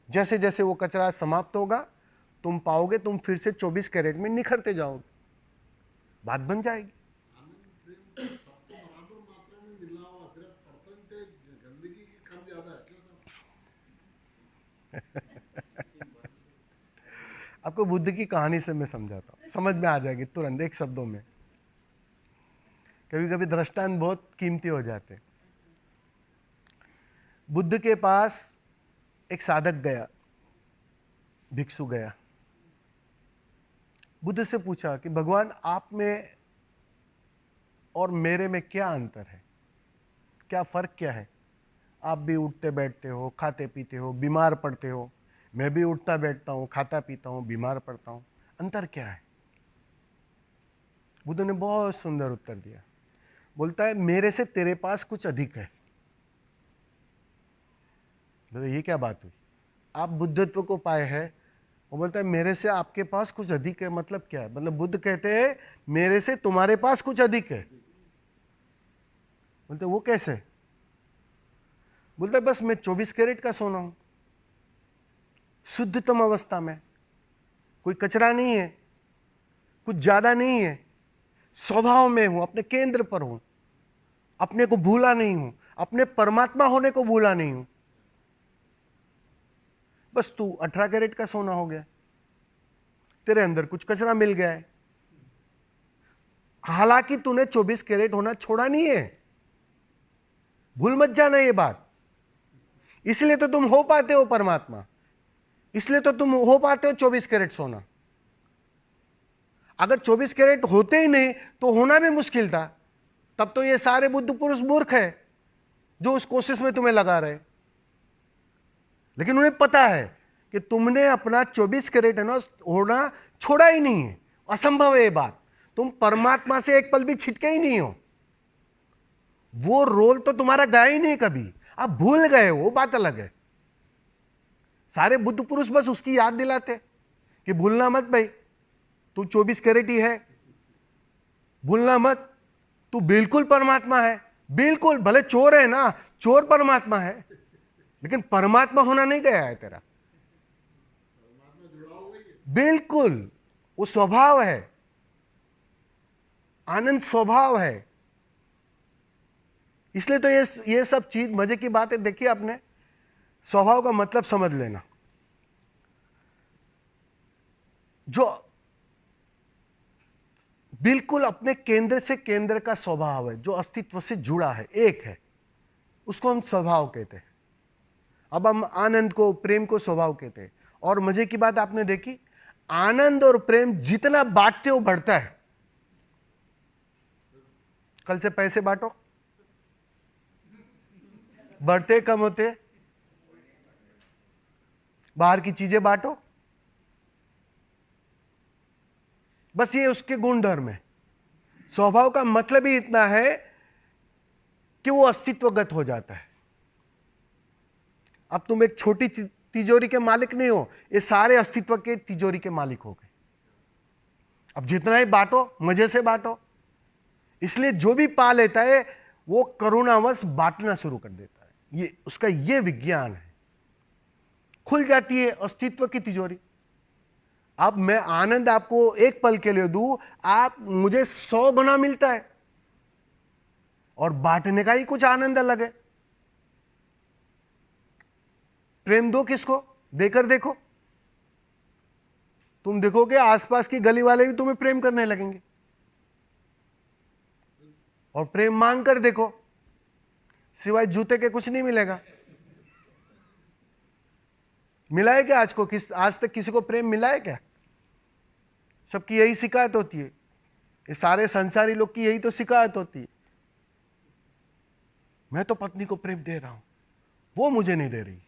जैसे जैसे वो कचरा समाप्त होगा, तुम पाओगे तुम फिर से 24 कैरेट में निखरते जाओगे, बात बन जाएगी। आनंद प्रेम तो सबको बराबर मात्रा में मिला हुआ, सिर्फ परसेंटेज गंदगी की कम ज्यादा है। क्यों सर? आपको बुद्ध की कहानी से मैं समझाता हूं, समझ में आ जाएगी तुरंत एक शब्दों में। कभी कभी दृष्टांत बहुत कीमती हो जाते हैं। बुद्ध के पास एक साधक गया, भिक्षु गया। बुद्ध से पूछा कि भगवान, आप में और मेरे में क्या अंतर है, क्या फर्क क्या है? आप भी उठते बैठते हो, खाते पीते हो, बीमार पड़ते हो, मैं भी उठता बैठता हूं, खाता पीता हूं, बीमार पड़ता हूं, अंतर क्या है? बुद्ध ने बहुत सुंदर उत्तर दिया। बोलता है, मेरे से तेरे पास कुछ अधिक है। ये क्या बात हुई? आप बुद्धत्व को पाए हैं, वो बोलता है मेरे से आपके पास कुछ अधिक है। मतलब क्या है? मतलब बुद्ध कहते हैं मेरे से तुम्हारे पास कुछ अधिक है। बोलते वो कैसे? बोलता है बस मैं 24 कैरेट का सोना हूं, शुद्धतम अवस्था में, कोई कचरा नहीं है, कुछ ज्यादा नहीं है, स्वभाव में हूं, अपने केंद्र पर हूं, अपने को भूला नहीं हूं, अपने परमात्मा होने को भूला नहीं हूं। बस तू 18 कैरेट का सोना हो गया, तेरे अंदर कुछ कचरा मिल गया है। हालांकि तूने 24 कैरेट होना छोड़ा नहीं है, भूल मत जाना ये बात। इसलिए तो तुम हो पाते हो परमात्मा, इसलिए तो तुम हो पाते हो 24 कैरेट सोना। अगर 24 कैरेट होते ही नहीं तो होना भी मुश्किल था। तब तो ये सारे बुद्ध पुरुष मूर्ख है जो उस कोशिश में तुम्हें लगा रहे। लेकिन उन्हें पता है कि तुमने अपना 24 कैरेट है ना होना छोड़ा ही नहीं है, असंभव है ये बात। तुम परमात्मा से एक पल भी छिटके ही नहीं हो, वो रोल तो तुम्हारा गया ही नहीं कभी, आप भूल गए, वो बात अलग है। सारे बुद्ध पुरुष बस उसकी याद दिलाते कि भूलना मत भाई, तू 24 कैरेट ही है, भूलना मत, तू बिल्कुल परमात्मा है, बिल्कुल। भले चोर है ना, चोर परमात्मा है, लेकिन परमात्मा होना नहीं गया है तेरा, परमात्मा जुड़ा हुआ ही है। बिल्कुल। वो स्वभाव है, आनंद स्वभाव है। इसलिए तो ये सब चीज मजे की बात है। देखिए आपने स्वभाव का मतलब समझ लेना, जो बिल्कुल अपने केंद्र से केंद्र का स्वभाव है, जो अस्तित्व से जुड़ा है, एक है, उसको हम स्वभाव कहते हैं। अब हम आनंद को, प्रेम को स्वभाव कहते हैं। और मजे की बात आपने देखी, आनंद और प्रेम जितना बांटते हो बढ़ता है। कल से पैसे बांटो, बढ़ते कम होते, बाहर की चीजें बांटो, बस ये उसके गुणधर्म है। स्वभाव का मतलब ही इतना है कि वो अस्तित्वगत हो जाता है। अब तुम एक छोटी तिजोरी के मालिक नहीं हो, ये सारे अस्तित्व के तिजोरी के मालिक हो गए। अब जितना ही बांटो, मजे से बांटो। इसलिए जो भी पा लेता है वो करुणावश बांटना शुरू कर देता है। ये उसका ये विज्ञान है। खुल जाती है अस्तित्व की तिजोरी। अब मैं आनंद आपको एक पल के लिए दूं, आप मुझे 100 गुना मिलता है, और बांटने का ही कुछ आनंद अलग है। प्रेम दो किसको, देकर देखो, तुम देखोगे आसपास की गली वाले भी तुम्हें प्रेम करने लगेंगे। और प्रेम मांग कर देखो, सिवाय जूते के कुछ नहीं मिलेगा। मिला है क्या आज तक किसी को प्रेम मिला है क्या? सबकी यही शिकायत होती है, ये सारे संसारी लोग की यही तो शिकायत होती है, मैं तो पत्नी को प्रेम दे रहा हूं, वो मुझे नहीं दे रही।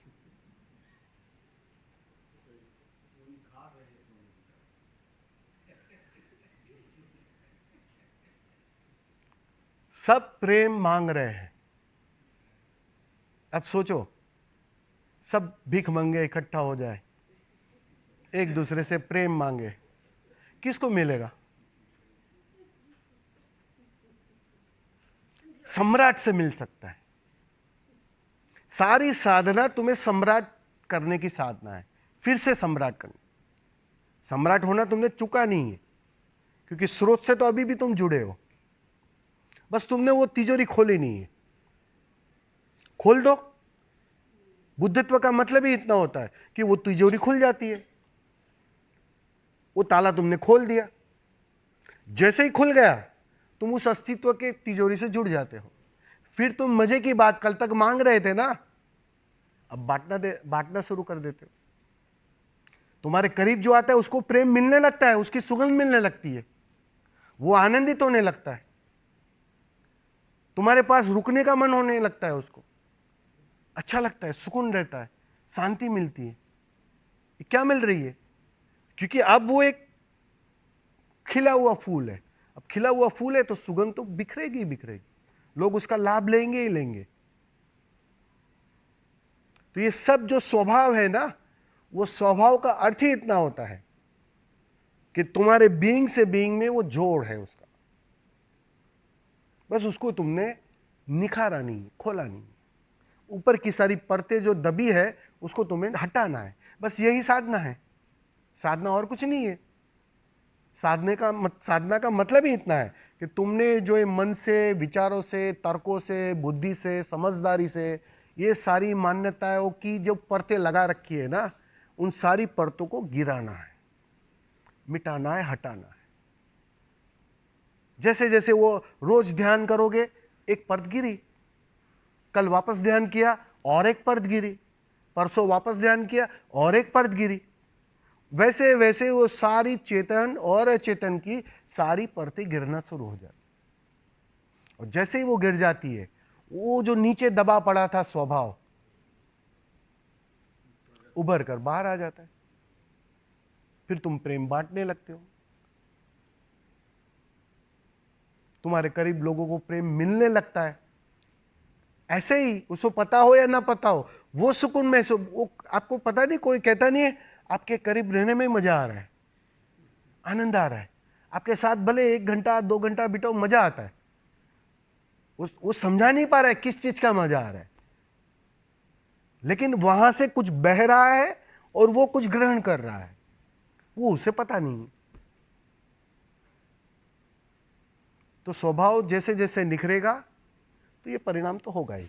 सब प्रेम मांग रहे हैं। अब सोचो, सब भीख मंगे इकट्ठा हो जाए, एक दूसरे से प्रेम मांगे, किसको मिलेगा? सम्राट से मिल सकता है। सारी साधना तुम्हें सम्राट करने की साधना है, फिर से सम्राट करने। सम्राट होना तुमने चुका नहीं है, क्योंकि स्रोत से तो अभी भी तुम जुड़े हो, बस तुमने वो तिजोरी खोली नहीं है। खोल दो। बुद्धत्व का मतलब ही इतना होता है कि वो तिजोरी खुल जाती है। वो ताला तुमने खोल दिया, जैसे ही खुल गया तुम उस अस्तित्व के तिजोरी से जुड़ जाते हो। फिर तुम मजे की बात, कल तक मांग रहे थे ना, अब बांटना शुरू कर देते हो। तुम्हारे करीब जो आता है उसको प्रेम मिलने लगता है, उसकी सुगंध मिलने लगती है, वो आनंदित होने लगता है, तुम्हारे पास रुकने का मन होने लगता है, उसको अच्छा लगता है, सुकून रहता है, शांति मिलती है। ये क्या मिल रही है? क्योंकि अब वो एक खिला हुआ फूल है। अब खिला हुआ फूल है तो सुगंध तो बिखरेगी ही बिखरेगी, लोग उसका लाभ लेंगे ही लेंगे। तो ये सब जो स्वभाव है ना, वो स्वभाव का अर्थ ही इतना होता है कि तुम्हारे बीइंग से बीइंग में वो जोड़ है उसका, बस उसको तुमने निखारा नहीं, खोला नहीं। ऊपर की सारी परतें जो दबी है उसको तुम्हें हटाना है, बस यही साधना है। साधना और कुछ नहीं है। साधना का मतलब ही इतना है कि तुमने जो ये मन से, विचारों से, तर्कों से, बुद्धि से, समझदारी से, ये सारी मान्यताओं की जो परतें लगा रखी है ना, उन सारी परतों को गिराना है, मिटाना है, हटाना है। जैसे जैसे वो रोज ध्यान करोगे, एक परत गिरी, कल वापस ध्यान किया और एक परत गिरी, परसों वापस ध्यान किया और एक परत गिरी, वैसे वैसे वो सारी चेतन और अचेतन की सारी परतें गिरना शुरू हो जाती। और जैसे ही वो गिर जाती है, वो जो नीचे दबा पड़ा था स्वभाव उभर कर बाहर आ जाता है। फिर तुम प्रेम बांटने लगते हो, तुम्हारे करीब लोगों को प्रेम मिलने लगता है। ऐसे ही उसको पता हो या ना पता हो, वो सुकून में वो आपको पता नहीं, कोई कहता नहीं है आपके करीब रहने में मजा आ रहा है, आनंद आ रहा है, आपके साथ भले 1 घंटा 2 घंटा बिताओ, मजा आता है। वो समझा नहीं पा रहा है किस चीज का मजा आ रहा है, लेकिन वहां से कुछ बह रहा है और वो कुछ ग्रहण कर रहा है, वो उसे पता नहीं। तो स्वभाव जैसे जैसे निखरेगा तो ये परिणाम तो होगा ही।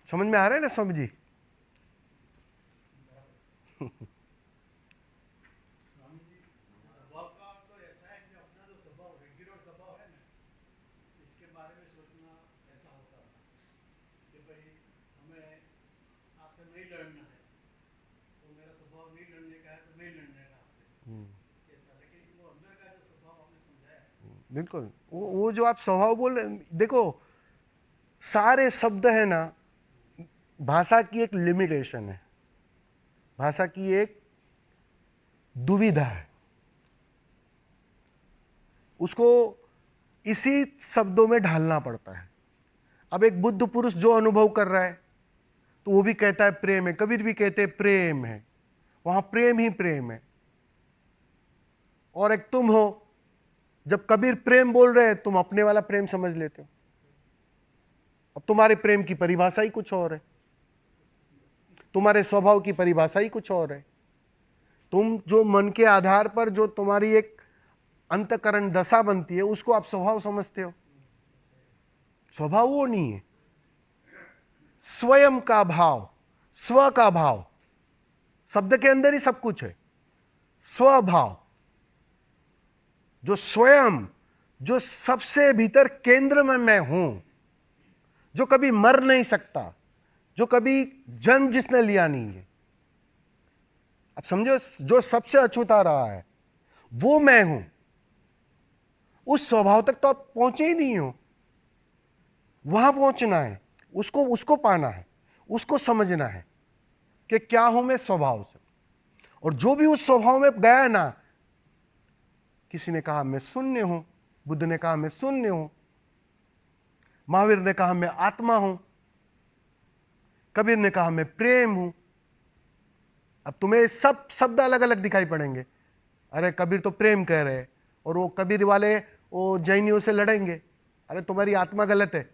समझ में आ रहा है ना स्वामी जी? स्वभाव का तो ऐसा है कि अपना जो स्वभाव रेगुलर स्वभाव है ना, इसके बारे में सोचना ऐसा होता है कि भाई हमें आपसे नहीं लड़ना है, तो मेरा स्वभाव नहीं लड़ने का है तो नहीं लड़ने का आपसे, ऐसा। लेकिन वो अंदर का जो स्वभाव आपने समझाया है, बिल्कुल, वो जो आप स्वभाव बोल रहे हैं, देखो सारे शब्द है ना, भाषा की एक लिमिटेशन है, भाषा की एक दुविधा है, उसको इसी शब्दों में ढालना पड़ता है। अब एक बुद्ध पुरुष जो अनुभव कर रहा है तो वो भी कहता है प्रेम है, कबीर भी कहते हैं प्रेम है, वहां प्रेम ही प्रेम है। और एक तुम हो, जब कबीर प्रेम बोल रहे हैं तुम अपने वाला प्रेम समझ लेते हो, अब तुम्हारे प्रेम की परिभाषा ही कुछ और है, तुम्हारे स्वभाव की परिभाषा ही कुछ और है। तुम जो मन के आधार पर जो तुम्हारी एक अंतकरण दशा बनती है उसको आप स्वभाव समझते हो। स्वभाव वो नहीं है, स्वयं का भाव, स्व का भाव, शब्द के अंदर ही सब कुछ है। स्वभाव जो स्वयं, जो सबसे भीतर केंद्र में मैं हूं, जो कभी मर नहीं सकता, जो कभी जन्म जिसने लिया नहीं है। अब समझो, जो सबसे अछूता रहा है वो मैं हूं, उस स्वभाव तक तो आप पहुंचे ही नहीं हो। वहां पहुंचना है, उसको पाना है, उसको समझना है कि क्या हूं मैं स्वभाव से। और जो भी उस स्वभाव में गया ना, किसी ने कहा मैं शून्य हूं, बुद्ध ने कहा मैं शून्य हूं, महावीर ने कहा मैं आत्मा हूं, कबीर ने कहा मैं प्रेम हूं। अब तुम्हें सब शब्द अलग अलग दिखाई पड़ेंगे। अरे कबीर तो प्रेम कह रहे हैं, और वो कबीर वाले वो जैनियों से लड़ेंगे, अरे तुम्हारी आत्मा गलत है,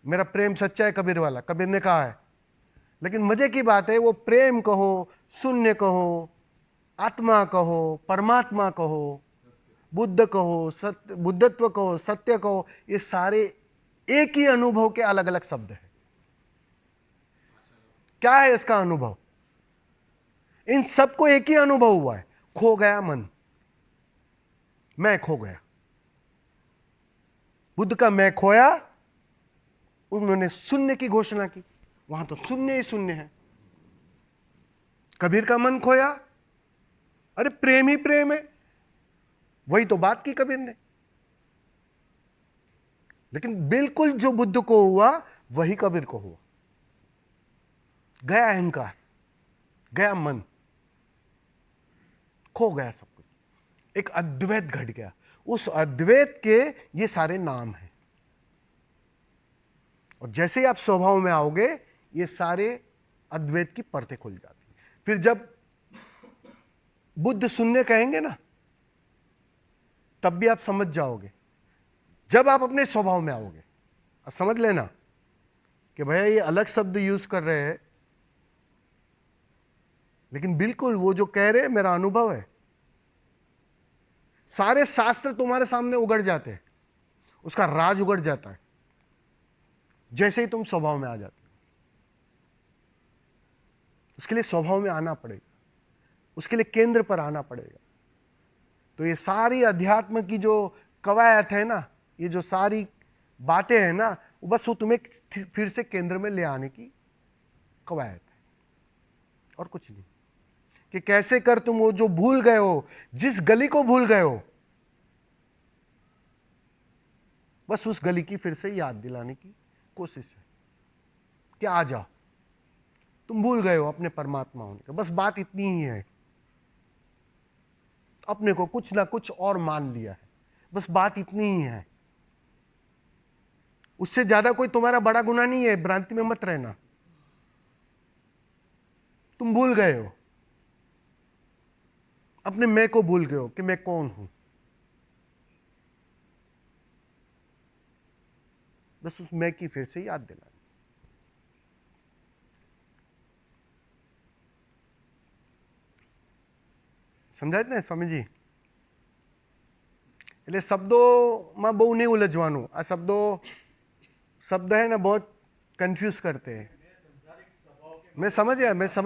मेरा प्रेम सच्चा है कबीर वाला, कबीर ने कहा है। लेकिन मजे की बात है, वो प्रेम कहो, शून्य कहो, आत्मा कहो, परमात्मा कहो, बुद्ध कहो, सत्य, बुद्धत्व कहो, सत्य कहो, ये सारे एक ही अनुभव के अलग अलग शब्द हैं। क्या है इसका अनुभव? इन सबको एक ही अनुभव हुआ है, खो गया मन, मैं खो गया। बुद्ध का मैं खोया, उन्होंने शून्य की घोषणा की, वहां तो शून्य ही शून्य है। कबीर का मन खोया, अरे प्रेम ही प्रेम है, वही तो बात की कबीर ने। लेकिन बिल्कुल जो बुद्ध को हुआ वही कबीर को हुआ। गया अहंकार, गया मन, खो गया सब कुछ, एक अद्वैत घट गया। उस अद्वैत के ये सारे नाम हैं। और जैसे ही आप स्वभाव में आओगे, ये सारे अद्वैत की परतें खुल जाती हैं। फिर जब बुद्ध शून्य कहेंगे ना, तब भी आप समझ जाओगे। जब आप अपने स्वभाव में आओगे, अब समझ लेना कि भैया ये अलग शब्द यूज कर रहे हैं, लेकिन बिल्कुल वो जो कह रहे हैं मेरा अनुभव है। सारे शास्त्र तुम्हारे सामने उगड़ जाते हैं, उसका राज उगड़ जाता है जैसे ही तुम स्वभाव में आ जाते हो। उसके लिए स्वभाव में आना पड़ेगा, उसके लिए केंद्र पर आना पड़ेगा। तो ये सारी अध्यात्म की जो कवायत है ना, ये जो सारी बातें हैं ना, वो बस वो तुम्हें फिर से केंद्र में ले आने की कवायत है, और कुछ नहीं। कि कैसे कर तुम वो जो भूल गए हो, जिस गली को भूल गए हो, बस उस गली की फिर से याद दिलाने की कोशिश है कि आ जाओ, तुम भूल गए हो अपने परमात्मा होने का। बस बात इतनी ही है, अपने को कुछ ना कुछ और मान लिया है, बस बात इतनी ही है। उससे ज्यादा कोई तुम्हारा बड़ा गुनाह नहीं है, भ्रांति में मत रहना। तुम भूल गए हो, अपने मैं को भूल गए हो कि मैं कौन हूं। बस उस मैं की फिर से याद दिलानी। સમજાય ને સ્વામીજી? એટલે શબ્દોમાં બહુ નહીં ઉલझવાનું। આ शब्द है ना बहुत कंफ्यूज करते हैं। मैं समझ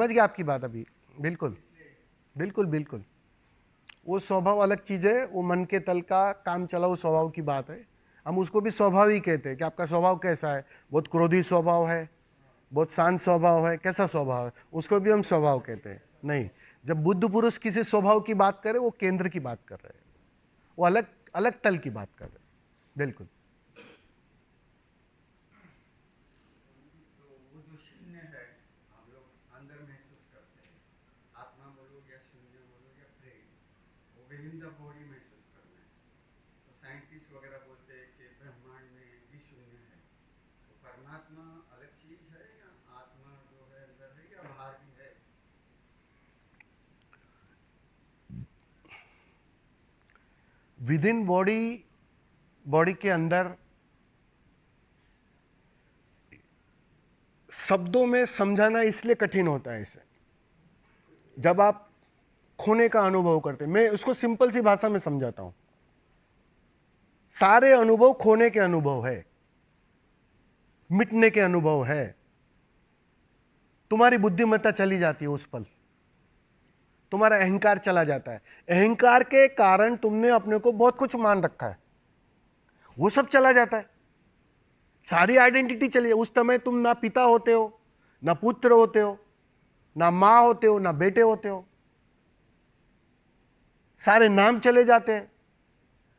गया आपकी बात अभी। बिल्कुल बिल्कुल बिल्कुल। वो स्वभाव अलग चीज है, वो मन के तल का काम चलाऊ स्वभाव की बात है। हम उसको भी स्वभाव ही कहते हैं कि आपका स्वभाव कैसा है, बहुत क्रोधी स्वभाव है, बहुत शांत स्वभाव है, कैसा स्वभाव है, उसको भी हम स्वभाव कहते हैं। नहीं, जब बुद्ध पुरुष किसी स्वभाव की बात करे, वो केंद्र की बात कर रहे हैं, वो अलग अलग तल की बात कर रहे हैं। बिल्कुल। तो वो जो शून्य है हम लोग अंदर महसूस करते हैं, आत्मा बोलो या शून्य बोलो या प्रेम, वो विद द बॉडी महसूस करना है। तो साइंटिस्ट वगैरह बोलते हैं कि ब्रह्मांड में भी शून्य है। तो परमात्मा अलग चीज है या आत्मा जो है अंदर है या बाहर भी है? विद इन बॉडी के अंदर शब्दों में समझाना इसलिए कठिन होता है इसे, जब आप खोने का अनुभव करते हैं। मैं उसको सिंपल सी भाषा में समझाता हूं। सारे अनुभव खोने के अनुभव है, मिटने के अनुभव है। तुम्हारी बुद्धिमत्ता चली जाती है उस पल, तुम्हारा अहंकार चला जाता है। अहंकार के कारण तुमने अपने को बहुत कुछ मान रखा है, वो सब चला जाता है, सारी आइडेंटिटी चली। उस समय तुम ना पिता होते हो, ना पुत्र होते हो, ना मां होते हो, ना बेटे होते हो। सारे नाम चले जाते हैं,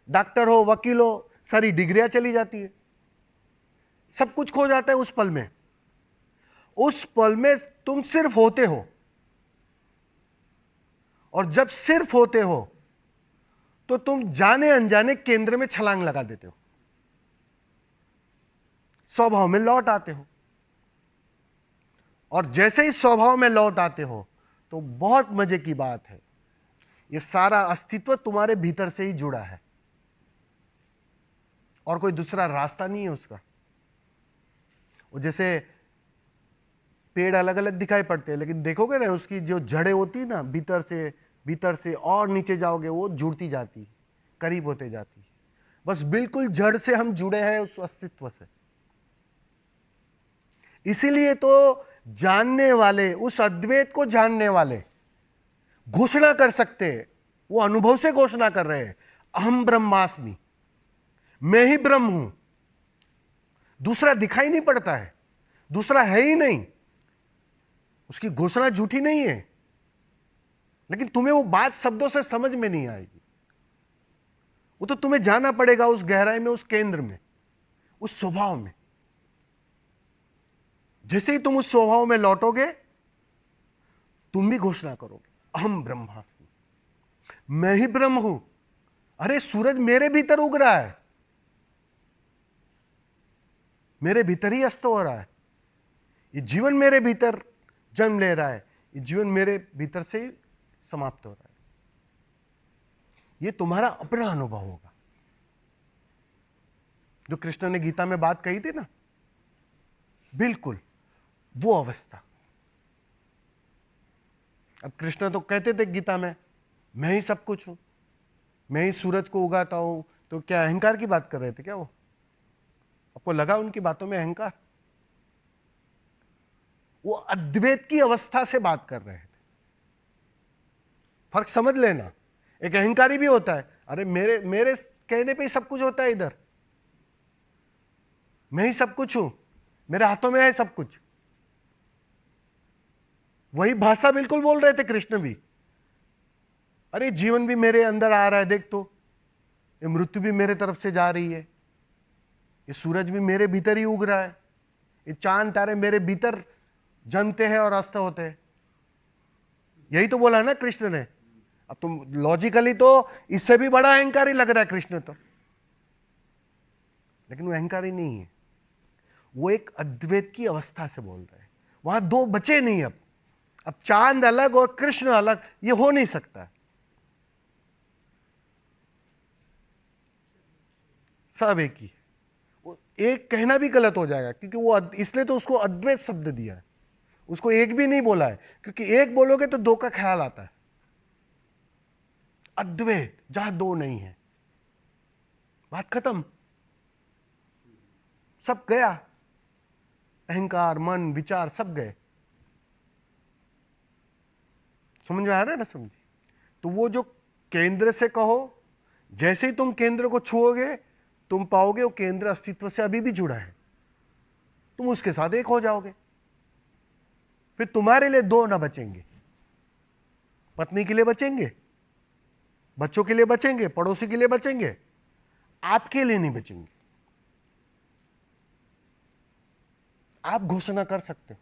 डॉक्टर हो, वकील हो, सारी डिग्रियां चली जाती है, सब कुछ खो जाता है उस पल में। उस पल में तुम सिर्फ होते हो, और जब सिर्फ होते हो तो तुम जाने अनजाने केंद्र में छलांग लगा देते हो, स्वभाव में लौट आते हो। और जैसे ही स्वभाव में लौट आते हो तो बहुत मजे की बात है, ये सारा अस्तित्व तुम्हारे भीतर से ही जुड़ा है, और कोई दूसरा रास्ता नहीं है उसका। वो जैसे पेड़ अलग अलग दिखाई पड़ते हैं, लेकिन देखोगे ना उसकी जो जड़ें होती है ना, भीतर से और नीचे जाओगे वो जुड़ती जाती, करीब होते जाती। बस बिल्कुल जड़ से हम जुड़े हैं उस अस्तित्व से। इसीलिए तो जानने वाले, उस अद्वैत को जानने वाले घोषणा कर सकते हैं, वो अनुभव से घोषणा कर रहे हैं, अहम ब्रह्मास्मि, मैं ही ब्रह्म हूं, दूसरा दिखाई नहीं पड़ता है, दूसरा है ही नहीं। उसकी घोषणा झूठी नहीं है, लेकिन तुम्हें वो बात शब्दों से समझ में नहीं आएगी। वो तो तुम्हें जाना पड़ेगा उस गहराई में, उस केंद्र में, उस स्वभाव में। जैसे ही तुम उस स्वभाव में लौटोगे, तुम भी घोषणा करोगे, अहम ब्रह्मास्मि, मैं ही ब्रह्म हूं। अरे सूरज मेरे भीतर उग रहा है, मेरे भीतर ही अस्त हो रहा है, ये जीवन मेरे भीतर जन्म ले रहा है, ये जीवन मेरे भीतर से ही समाप्त हो रहा है। ये तुम्हारा अपना अनुभव होगा। जो कृष्ण ने गीता में बात कही थी ना, बिल्कुल वो अवस्था। अब कृष्ण तो कहते थे गीता में, मैं ही सब कुछ हूं, मैं ही सूरज को उगाता हूं। तो क्या अहंकार की बात कर रहे थे क्या वो? आपको लगा उनकी बातों में अहंकार? वो अद्वैत की अवस्था से बात कर रहे थे। फर्क समझ लेना। एक अहंकारी भी होता है, अरे मेरे मेरे कहने पे ही सब कुछ होता है, इधर मैं ही सब कुछ हूं, मेरे हाथों में है सब कुछ। वही भाषा बिल्कुल बोल रहे थे कृष्ण भी। अरे जीवन भी मेरे अंदर आ रहा है, देख तो ये मृत्यु भी मेरे तरफ से जा रही है, ये सूरज भी मेरे भीतर ही उग रहा है, ये चांद तारे मेरे भीतर जन्मते हैं और अस्त होते हैं। यही तो बोला ना कृष्ण ने। अब तुम लॉजिकली तो इससे भी बड़ा अहंकारी लग रहा है कृष्ण तो, लेकिन वो अहंकारी नहीं है, वो एक अद्वैत की अवस्था से बोल रहे हैं। वहां दो बचे नहीं। अब चांद अलग और कृष्ण अलग, ये हो नहीं सकता। सब एक ही है। वो एक कहना भी गलत हो जाएगा, क्योंकि वो इसलिए तो उसको अद्वैत शब्द दिया है, उसको एक भी नहीं बोला है, क्योंकि एक बोलोगे तो दो का ख्याल आता है। अद्वैत जहां दो नहीं है, बात खत्म, सब गया, अहंकार मन विचार सब गए। समझ में आ रहा है ना? समझिए। तो वो जो केंद्र से कहो, जैसे ही तुम केंद्र को छुओगे तुम पाओगे वो केंद्र अस्तित्व से अभी भी जुड़ा है, तुम उसके साथ एक हो जाओगे। फिर तुम्हारे लिए दो ना बचेंगे, पत्नी के लिए बचेंगे, बच्चों के लिए बचेंगे, पड़ोसी के लिए बचेंगे, आपके लिए नहीं बचेंगे। आप घोषणा कर सकते हो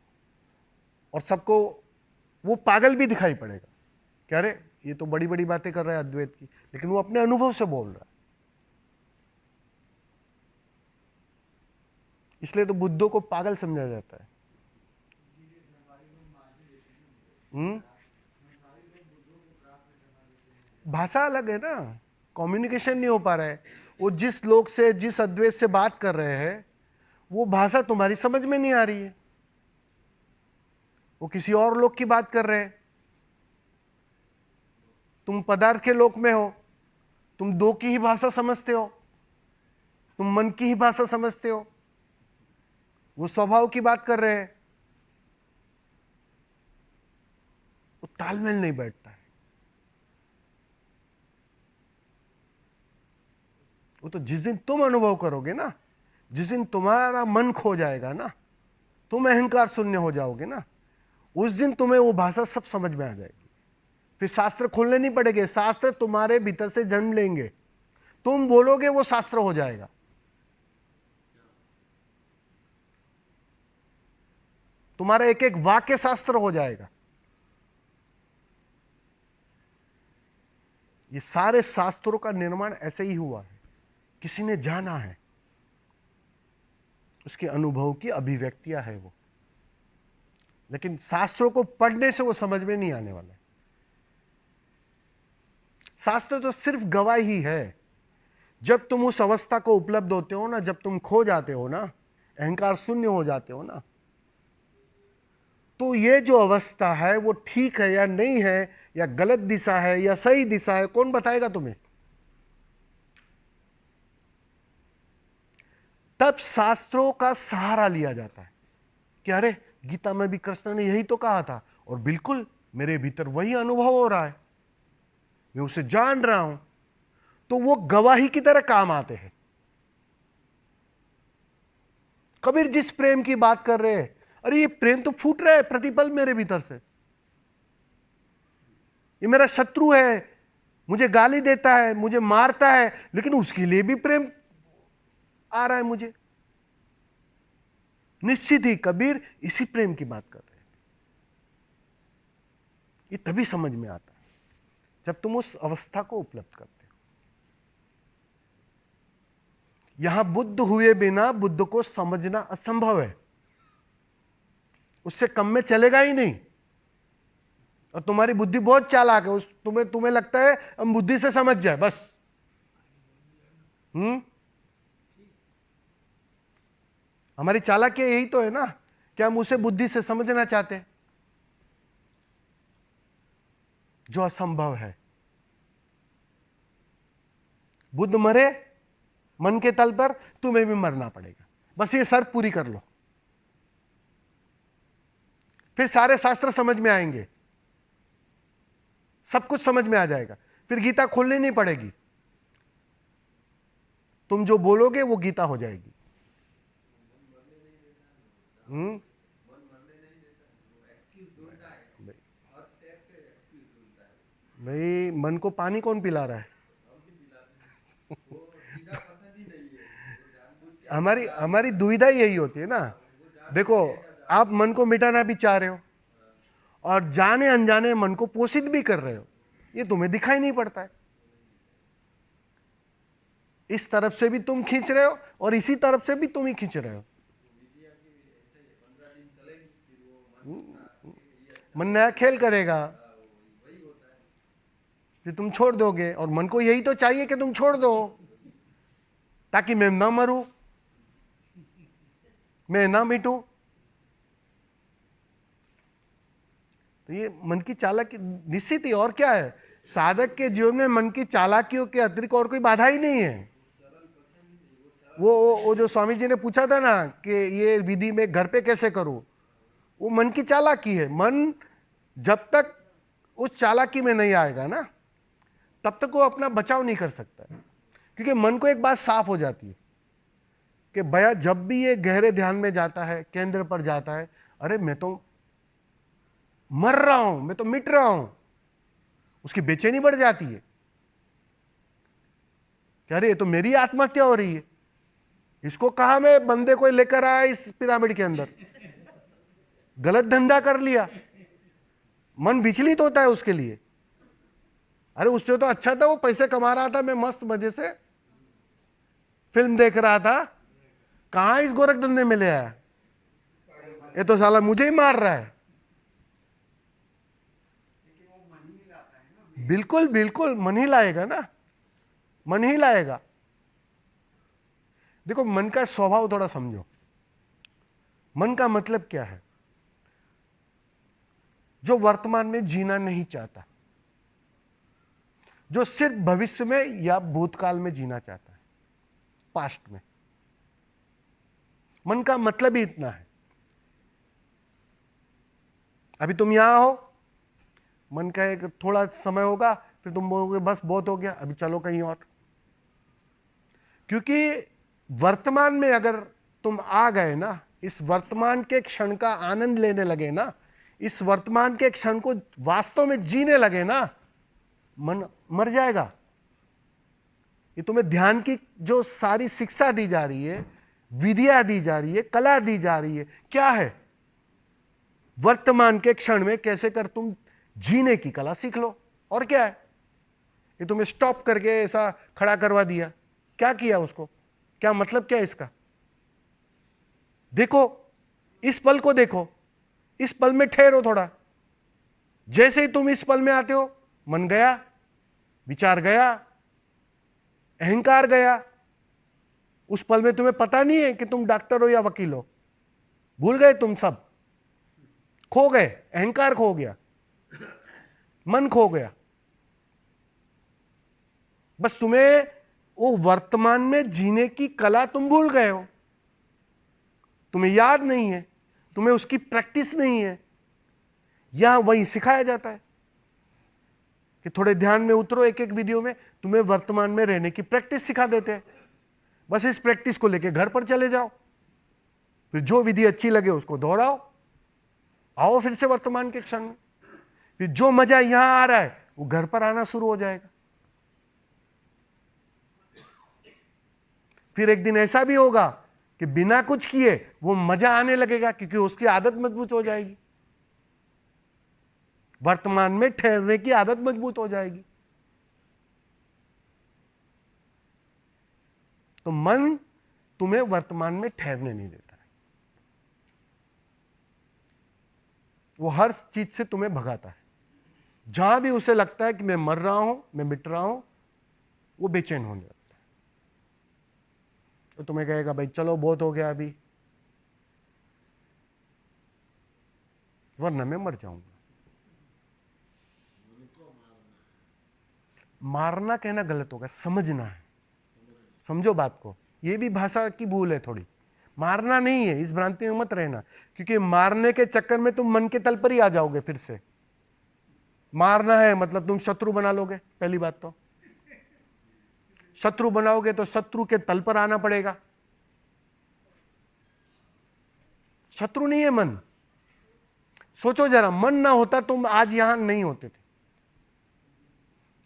और सबको वो पागल भी दिखाई पड़ेगा, क्या रे ये तो बड़ी बड़ी बातें कर रहा है अद्वैत की, लेकिन वो अपने अनुभव से बोल रहा है। इसलिए तो बुद्धों को पागल समझा जाता है। भाषा अलग है ना, कम्युनिकेशन नहीं हो पा रहा है। वो जिस लोग से, जिस अद्वैत से बात कर रहे हैं, वो भाषा तुम्हारी समझ में नहीं आ रही है, वो किसी और लोग की बात कर रहे हैं। तुम पदार्थ के लोक में हो, तुम दो की ही भाषा समझते हो, तुम मन की ही भाषा समझते हो, वो स्वभाव की बात कर रहे हैं, वो तालमेल नहीं बैठता है। वो तो जिस दिन तुम अनुभव करोगे ना, जिस दिन तुम्हारा मन खो जाएगा ना, तुम अहंकार शून्य हो जाओगे ना, उस दिन तुम्हें वो भाषा सब समझ में आ जाएगी। फिर शास्त्र खोलने नहीं पड़ेंगे, शास्त्र तुम्हारे भीतर से जन्म लेंगे, तुम बोलोगे वो शास्त्र हो जाएगा। तुम्हारा एक एक वाक्य शास्त्र हो जाएगा। ये सारे शास्त्रों का निर्माण ऐसे ही हुआ है, किसी ने जाना है, उसके अनुभव की अभिव्यक्तियां है वो, लेकिन शास्त्रों को पढ़ने से वो समझ में नहीं आने वाला है। शास्त्र तो सिर्फ गवाही है। जब तुम उस अवस्था को उपलब्ध होते हो ना, जब तुम खो जाते हो ना, अहंकार शून्य हो जाते हो ना, तो ये जो अवस्था है वो ठीक है या नहीं है, या गलत दिशा है या सही दिशा है, कौन बताएगा तुम्हें? तब शास्त्रों का सहारा लिया जाता है कि अरे गीता में भी कृष्ण ने यही तो कहा था, और बिल्कुल मेरे भीतर वही अनुभव हो रहा है, मैं उसे जान रहा हूं। तो वो गवाही की तरह काम आते हैं। कबीर जिस प्रेम की बात कर रहे हैं, अरे ये प्रेम तो फूट रहा है प्रतिपल मेरे भीतर से, ये मेरा शत्रु है, मुझे गाली देता है, मुझे मारता है, लेकिन उसके लिए भी प्रेम आ रहा है मुझे। निश्चित ही कबीर इसी प्रेम की बात कर रहे हैं। ये तभी समझ में आता है जब तुम उस अवस्था को उपलब्ध करते हो। यहां बुद्ध हुए बिना बुद्ध को समझना असंभव है, उससे कम में चलेगा ही नहीं। और तुम्हारी बुद्धि बहुत चालाक है, उस तुम्हें लगता है हम बुद्धि से समझ जाए बस। हमारी चालाकी यही तो है ना कि हम उसे बुद्धि से समझना चाहते हैं, जो असंभव है। बुद्ध मरे मन के तल पर, तुम्हें भी मरना पड़ेगा, बस ये शर्त पूरी कर लो। फिर सारे शास्त्र समझ में आएंगे, सब कुछ समझ में आ जाएगा, फिर गीता खोलनी नहीं पड़ेगी, तुम जो बोलोगे वो गीता हो जाएगी। भाई मन को पानी कौन पिला रहा है? हमारी हमारी दुविधा यही होती है ना। देखो, आप मन को मिटाना भी चाह रहे हो और जाने अनजाने मन को पोषित भी कर रहे हो, ये तुम्हें दिखाई नहीं पड़ता है। इस तरफ से भी तुम खींच रहे हो और इसी तरफ से भी तुम ही खींच रहे हो। मन नया खेल करेगा, फिर तुम छोड़ दोगे, और मन को यही तो चाहिए कि तुम छोड़ दो ताकि मैं ना मरूं, मैं ना मिटूं। तो ये मन की चालाकी निश्चित ही, और क्या है, साधक के जीवन में मन की चालाकियों के अतिरिक्त और कोई बाधा ही नहीं है। वो जो स्वामी जी ने पूछा था ना कि ये विधि में घर पे कैसे करूं, वो मन की चालाकी है। मन जब तक उस चालाकी में नहीं आएगा ना, तब तक वो अपना बचाव नहीं कर सकता, क्योंकि मन को एक बात साफ हो जाती है कि भैया जब भी ये गहरे ध्यान में जाता है, केंद्र पर जाता है, अरे मैं तो मर रहा हूं, मैं तो मिट रहा हूं, उसकी बेचैनी बढ़ जाती है कि अरे ये तो मेरी आत्महत्या हो रही है, इसको कहा मैं बंदे को लेकर आया इस पिरामिड के अंदर, गलत धंधा कर लिया। मन विचलित होता है उसके लिए। अरे उससे तो अच्छा था वो पैसे कमा रहा था, मैं मस्त मजे से फिल्म देख रहा था, कहां इस गोरख धंधे में ले आया, ये तो साला मुझे ही मार रहा है। बिल्कुल बिल्कुल, मन ही लाएगा ना, मन ही लाएगा। देखो, मन का स्वभाव थोड़ा समझो। मन का मतलब क्या है? जो वर्तमान में जीना नहीं चाहता, जो सिर्फ भविष्य में या भूतकाल में जीना चाहता है, पास्ट में। मन का मतलब ही इतना है। अभी तुम यहां हो, मन का एक थोड़ा समय होगा, फिर तुम बोलोगे बस बहुत हो गया, अभी चलो कहीं और। क्योंकि वर्तमान में अगर तुम आ गए ना, इस वर्तमान के क्षण का आनंद लेने लगे ना, इस वर्तमान के क्षण को वास्तव में जीने लगे ना, मन मर जाएगा। ये तुम्हें ध्यान की जो सारी शिक्षा दी जा रही है, विधियां दी जा रही है, कला दी जा रही है, क्या है? वर्तमान के क्षण में कैसे कर तुम जीने की कला सीख लो। और क्या है? ये तुम्हें स्टॉप करके ऐसा खड़ा करवा दिया, क्या किया उसको? क्या मतलब क्या है इसका? देखो, इस पल को देखो, इस पल में ठहरो थोड़ा। जैसे ही तुम इस पल में आते हो, मन गया, विचार गया, अहंकार गया। उस पल में तुम्हें पता नहीं है कि तुम डॉक्टर हो या वकील हो, भूल गए, तुम सब खो गए, अहंकार खो गया, मन खो गया। बस तुम्हें वो वर्तमान में जीने की कला तुम भूल गए हो, तुम्हें याद नहीं है, तुम्हें उसकी प्रैक्टिस नहीं है। यहां वही सिखाया जाता है कि थोड़े ध्यान में उतरो, एक एक वीडियो में तुम्हें वर्तमान में रहने की प्रैक्टिस सिखा देते हैं। बस इस प्रैक्टिस को लेके घर पर चले जाओ, फिर जो विधि अच्छी लगे उसको दोहराओ, आओ फिर से वर्तमान के क्षण में। फिर जो मजा यहां आ रहा है वो घर पर आना शुरू हो जाएगा। फिर एक दिन ऐसा भी होगा कि बिना कुछ किए वो मजा आने लगेगा, क्योंकि उसकी आदत मजबूत हो जाएगी, वर्तमान में ठहरने की आदत मजबूत हो जाएगी। तो मन तुम्हें वर्तमान में ठहरने नहीं देता है, वो हर चीज से तुम्हें भगाता है। जहां भी उसे लगता है कि मैं मर रहा हूं, मैं मिट रहा हूं, वो बेचैन होने लगता है। तो तुम्हें कहेगा भाई चलो बहुत हो गया अभी, वरना मैं मर जाऊंगा। मारना कहना गलत होगा, समझना है। समझो बात को, ये भी भाषा की भूल है थोड़ी। मारना नहीं है, इस भ्रांति में मत रहना, क्योंकि मारने के चक्कर में तुम मन के तल पर ही आ जाओगे। फिर से मारना है मतलब तुम शत्रु बना लोगे। पहली बात तो शत्रु बनाओगे तो शत्रु के तल पर आना पड़ेगा। शत्रु नहीं है मन। सोचो जरा, मन ना होता तुम आज यहां नहीं होते थे।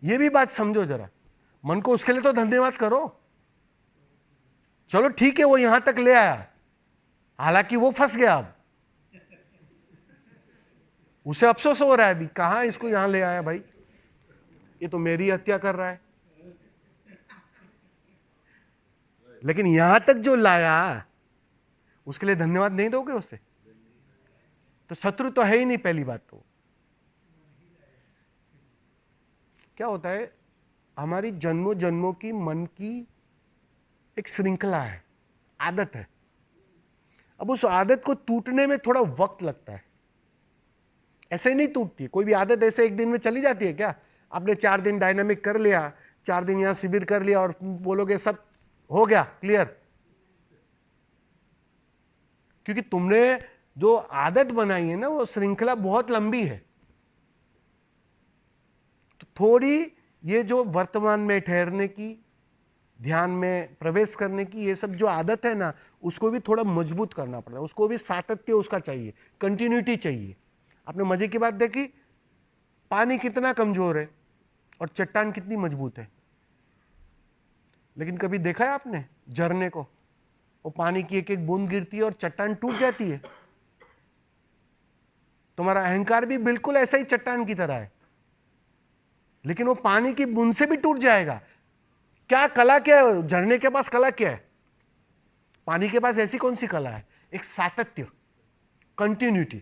यह भी बात समझो जरा। मन को उसके लिए तो धन्यवाद करो। चलो ठीक है, वो यहां तक ले आया, हालांकि वो फंस गया। अब उसे अफसोस हो रहा है, अभी कहां इसको यहां ले आया भाई, ये तो मेरी हत्या कर रहा है। लेकिन यहां तक जो लाया उसके लिए धन्यवाद नहीं दोगे उसे? तो शत्रु तो है ही नहीं। पहली बात तो क्या होता है, हमारी जन्मों जन्मों की मन की एक श्रृंखला है, आदत है। अब उस आदत को टूटने में थोड़ा वक्त लगता है। ऐसे ही नहीं टूटती कोई भी आदत, ऐसे एक दिन में चली जाती है क्या? आपने 4 दिन डायनामिक कर लिया, 4 दिन यहां शिविर कर लिया और बोलोगे सब हो गया क्लियर? क्योंकि तुमने जो आदत बनाई है ना, वो श्रृंखला बहुत लंबी है। तो थोड़ी ये जो वर्तमान में ठहरने की, ध्यान में प्रवेश करने की, ये सब जो आदत है ना, उसको भी थोड़ा मजबूत करना पड़ता है। उसको भी सातत्य उसका चाहिए, कंटिन्यूटी चाहिए। आपने मजे की बात देखी, पानी कितना कमजोर है और चट्टान कितनी मजबूत है। लेकिन कभी देखा है आपने झरने को? वो पानी की एक एक बूंद गिरती है और चट्टान टूट जाती है। तुम्हारा अहंकार भी बिल्कुल ऐसा ही चट्टान की तरह है, लेकिन वो पानी की बूंद से भी टूट जाएगा। क्या कला क्या है झरने के पास? कला क्या है? पानी के पास ऐसी कौन सी कला है? एक सातत्य, कंटिन्यूटी।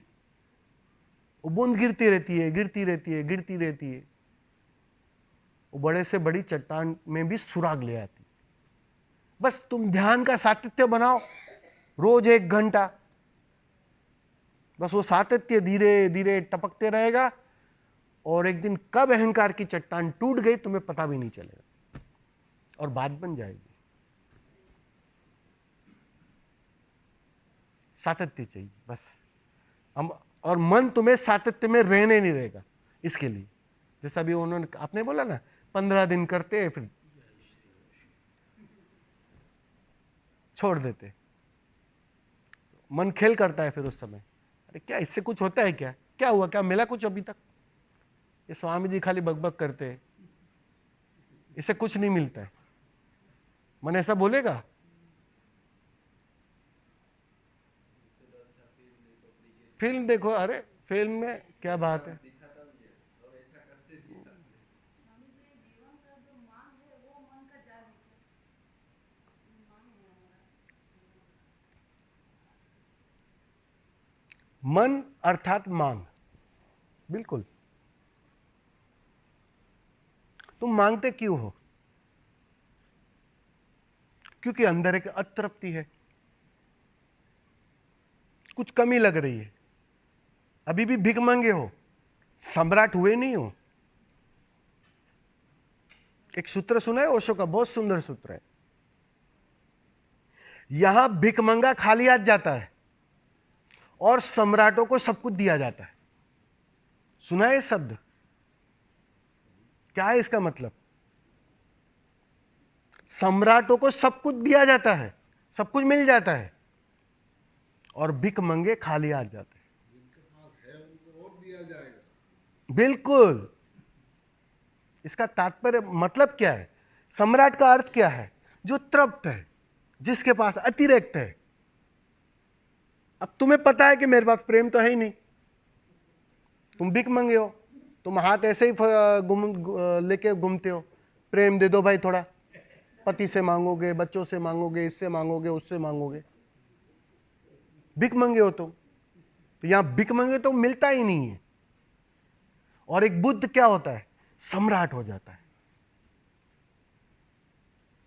वो बूंद गिरती रहती है, गिरती रहती है, गिरती रहती है। वो बड़े से बड़ी चट्टान में भी सुराग ले आती। बस तुम ध्यान का सातत्य बनाओ, रोज 1 घंटा। बस वो सातत्य धीरे धीरे टपकते रहेगा और एक दिन कब अहंकार की चट्टान टूट गई तुम्हें पता भी नहीं चलेगा और बात बन जाएगी। सातत्य चाहिए बस। हम और मन तुम्हें सातत्य में रहने नहीं देगा। इसके लिए जैसा भी उन्होंने आपने बोला ना, 15 दिन करते हैं फिर छोड़ देते। मन खेल करता है फिर उस समय, अरे क्या इससे कुछ होता है? क्या क्या हुआ? क्या मिला कुछ अभी तक? ये स्वामी जी खाली बकबक करते हैं, इससे कुछ नहीं मिलता है। मन ऐसा बोलेगा? फिल्म देखो, अरे फिल्म में क्या बात है। स्वामी जी, जीवन का जो मांग है वो मन का जाल है क्या? मांग है हमारा। मन अर्थात मांग, बिल्कुल। तुम मांगते क्यों हो? क्योंकि अंदर एक अतृप्ति है, कुछ कमी लग रही है। अभी भी भीख मांगे हो, सम्राट हुए नहीं हो। एक सूत्र सुना है ओशो का, बहुत सुंदर सूत्र है। यहां भीख मंगा खाली हाथ जाता है और सम्राटों को सब कुछ दिया जाता है। सुना है ये शब्द? क्या है इसका मतलब? सम्राटों को सब कुछ दिया जाता है, सब कुछ मिल जाता है, और भिख मंगे खाली हाथ जाते हैं। जिनके पास है उनको और दिया जाएगा। बिल्कुल। इसका तात्पर्य मतलब क्या है? सम्राट का अर्थ क्या है? जो तृप्त है, जिसके पास अतिरिक्त है। अब तुम्हें पता है कि मेरे पास प्रेम तो है ही नहीं, तुम भिख मंगे हो, तुम हाथ ऐसे ही लेके घूमते हो, प्रेम दे दो भाई थोड़ा। पति से मांगोगे, बच्चों से मांगोगे, इससे मांगोगे, उससे मांगोगे, भिख मंगे हो तुम। तो यहां भिख मंगे तो मिलता ही नहीं है। और एक बुद्ध क्या होता है? सम्राट हो जाता है।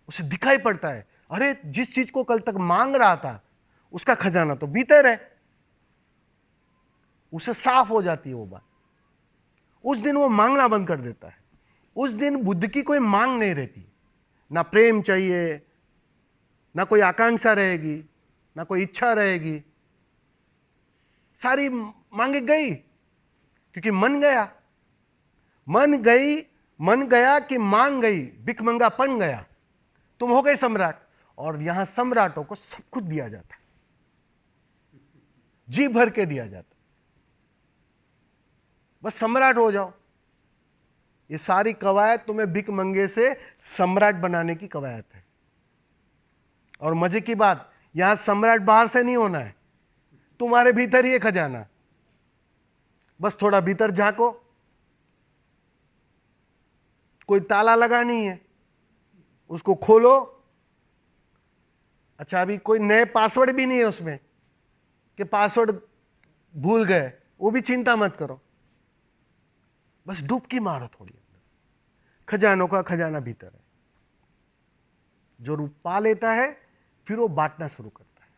उसे दिखाई पड़ता है, अरे जिस चीज को कल तक मांग रहा था उसका खजाना तो भीतर है। उसे साफ हो जाती है वो बात। उस दिन वो मांगना बंद कर देता है। उस दिन बुद्ध की कोई मांग नहीं रहती, ना प्रेम चाहिए, ना कोई आकांक्षा रहेगी, ना कोई इच्छा रहेगी, सारी मांगे गई, क्योंकि मन गया। मन गया कि मांग गई, भिखमंगापन गया, तुम हो गए सम्राट। और यहां सम्राटों को सब कुछ दिया जाता है, जी भर के दिया जाता है, बस सम्राट हो जाओ। ये सारी कवायद तुम्हें भिखमंगे से सम्राट बनाने की कवायद है। और मजे की बात, यहां सम्राट बाहर से नहीं होना है, तुम्हारे भीतर ही है खजाना। बस थोड़ा भीतर झांको, कोई ताला लगा नहीं है, उसको खोलो। अच्छा, अभी कोई नए पासवर्ड भी नहीं है उसमें कि पासवर्ड भूल गए, वो भी चिंता मत करो, बस डुबकी मारो थोड़ी। खजानों का खजाना भीतर है, जो रूप पा लेता है फिर वो बांटना शुरू करता है।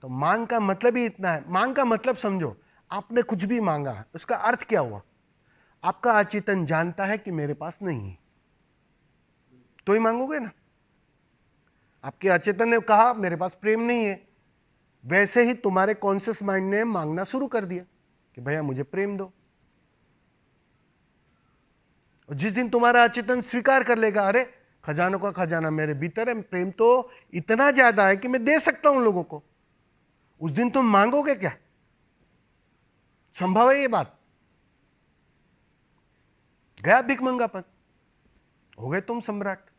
तो मांग का मतलब ही इतना है। मांग का मतलब समझो, आपने कुछ भी मांगा है, उसका अर्थ क्या हुआ? आपका अचेतन जानता है कि मेरे पास नहीं है, तो ही मांगोगे ना। आपके अचेतन ने कहा मेरे पास प्रेम नहीं है, वैसे ही तुम्हारे कॉन्शियस माइंड ने मांगना शुरू कर दिया कि भैया मुझे प्रेम दो। और जिस दिन तुम्हारा अचेतन स्वीकार कर लेगा, अरे खजानों का खजाना मेरे भीतर है, प्रेम तो इतना ज्यादा है कि मैं दे सकता हूं लोगों को, उस दिन तुम मांगोगे क्या? संभव है ये बात? गया भिखमंगापन, हो गए तुम सम्राट।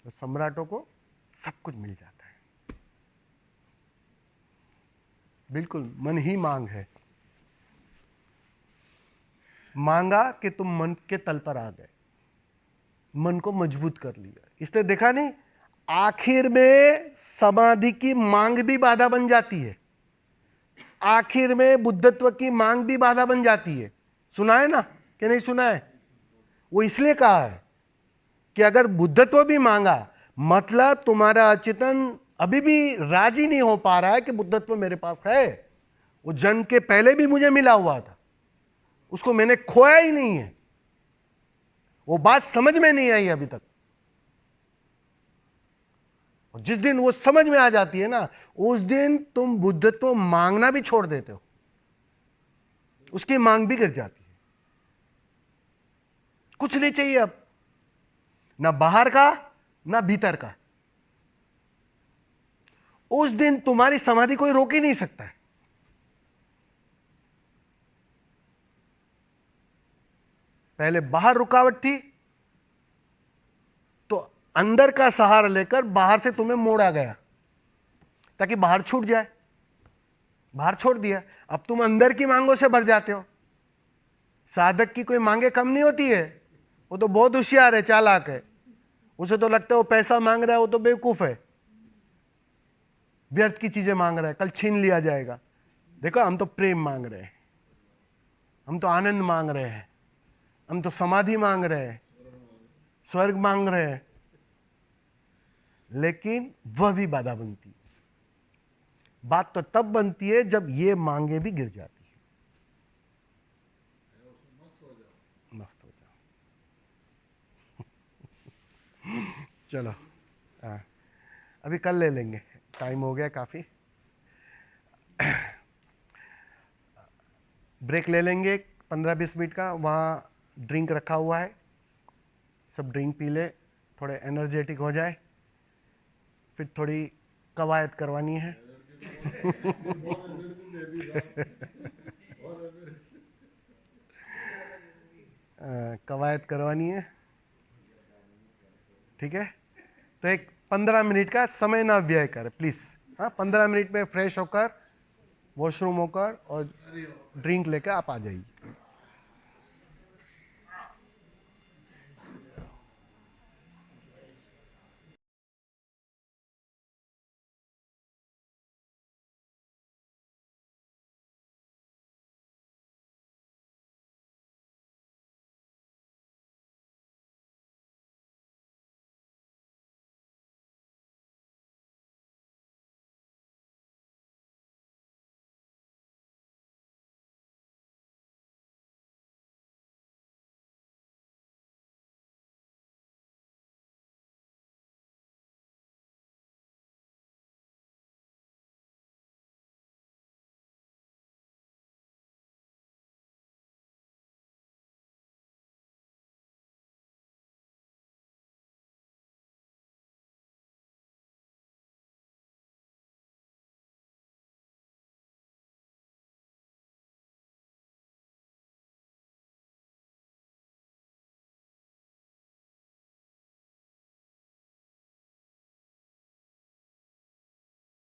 तो सम्राटों को सब कुछ मिल जाता है। बिल्कुल मन ही मांग है। मांगा कि तुम मन के तल पर आ गए, मन को मजबूत कर लिया। इसलिए देखा नहीं, आखिर में समाधि की मांग भी बाधा बन जाती है, आखिर में बुद्धत्व की मांग भी बाधा बन जाती है। सुना है ना कि नहीं सुना है? वो इसलिए कहा है कि अगर बुद्धत्व भी मांगा, मतलब तुम्हारा अचेतन अभी भी राजी नहीं हो पा रहा है कि बुद्धत्व मेरे पास है, वो जन्म के पहले भी मुझे मिला हुआ था, उसको मैंने खोया ही नहीं है, वो बात समझ में नहीं आई अभी तक। और जिस दिन वो समझ में आ जाती है ना, उस दिन तुम बुद्धत्व मांगना भी छोड़ देते हो, उसकी मांग भी गिर जाती है। कुछ नहीं चाहिए अब, ना बाहर का ना भीतर का। उस दिन तुम्हारी समाधि कोई रोक ही नहीं सकता है। पहले बाहर रुकावट थी, तो अंदर का सहारा लेकर बाहर से तुम्हें मोड़ा गया ताकि बाहर छूट जाए, बाहर छोड़ दिया। अब तुम अंदर की मांगों से भर जाते हो। साधक की कोई मांगे कम नहीं होती है, वो तो बहुत होशियार है, चालाक है। उसे तो लगता है वो पैसा मांग रहा है, वो तो बेवकूफ है, व्यर्थ की चीजें मांग रहा है, कल छीन लिया जाएगा। देखो, हम तो प्रेम मांग रहे हैं, हम तो आनंद मांग रहे हैं, हम तो समाधि मांग रहे हैं, स्वर्ग मांग रहे हैं, लेकिन वह भी बाधा बनती है। बात तो तब बनती है जब ये मांगे भी गिर जाती है। मस्त हो जाओ। चलो, अभी कल ले लेंगे, टाइम हो गया काफी। ब्रेक ले लेंगे 15-20 मिनट का। वहाँ ड्रिंक रखा हुआ है, सब ड्रिंक पी ले, थोड़े एनर्जेटिक हो जाए। फिर थोड़ी कवायद करवानी है। कवायद करवानी है, ठीक है? तो एक 15 मिनट का समय ना व्यय करें प्लीज। हाँ, 15 मिनट में फ्रेश होकर, वॉशरूम होकर और ड्रिंक लेकर आप आ जाइए।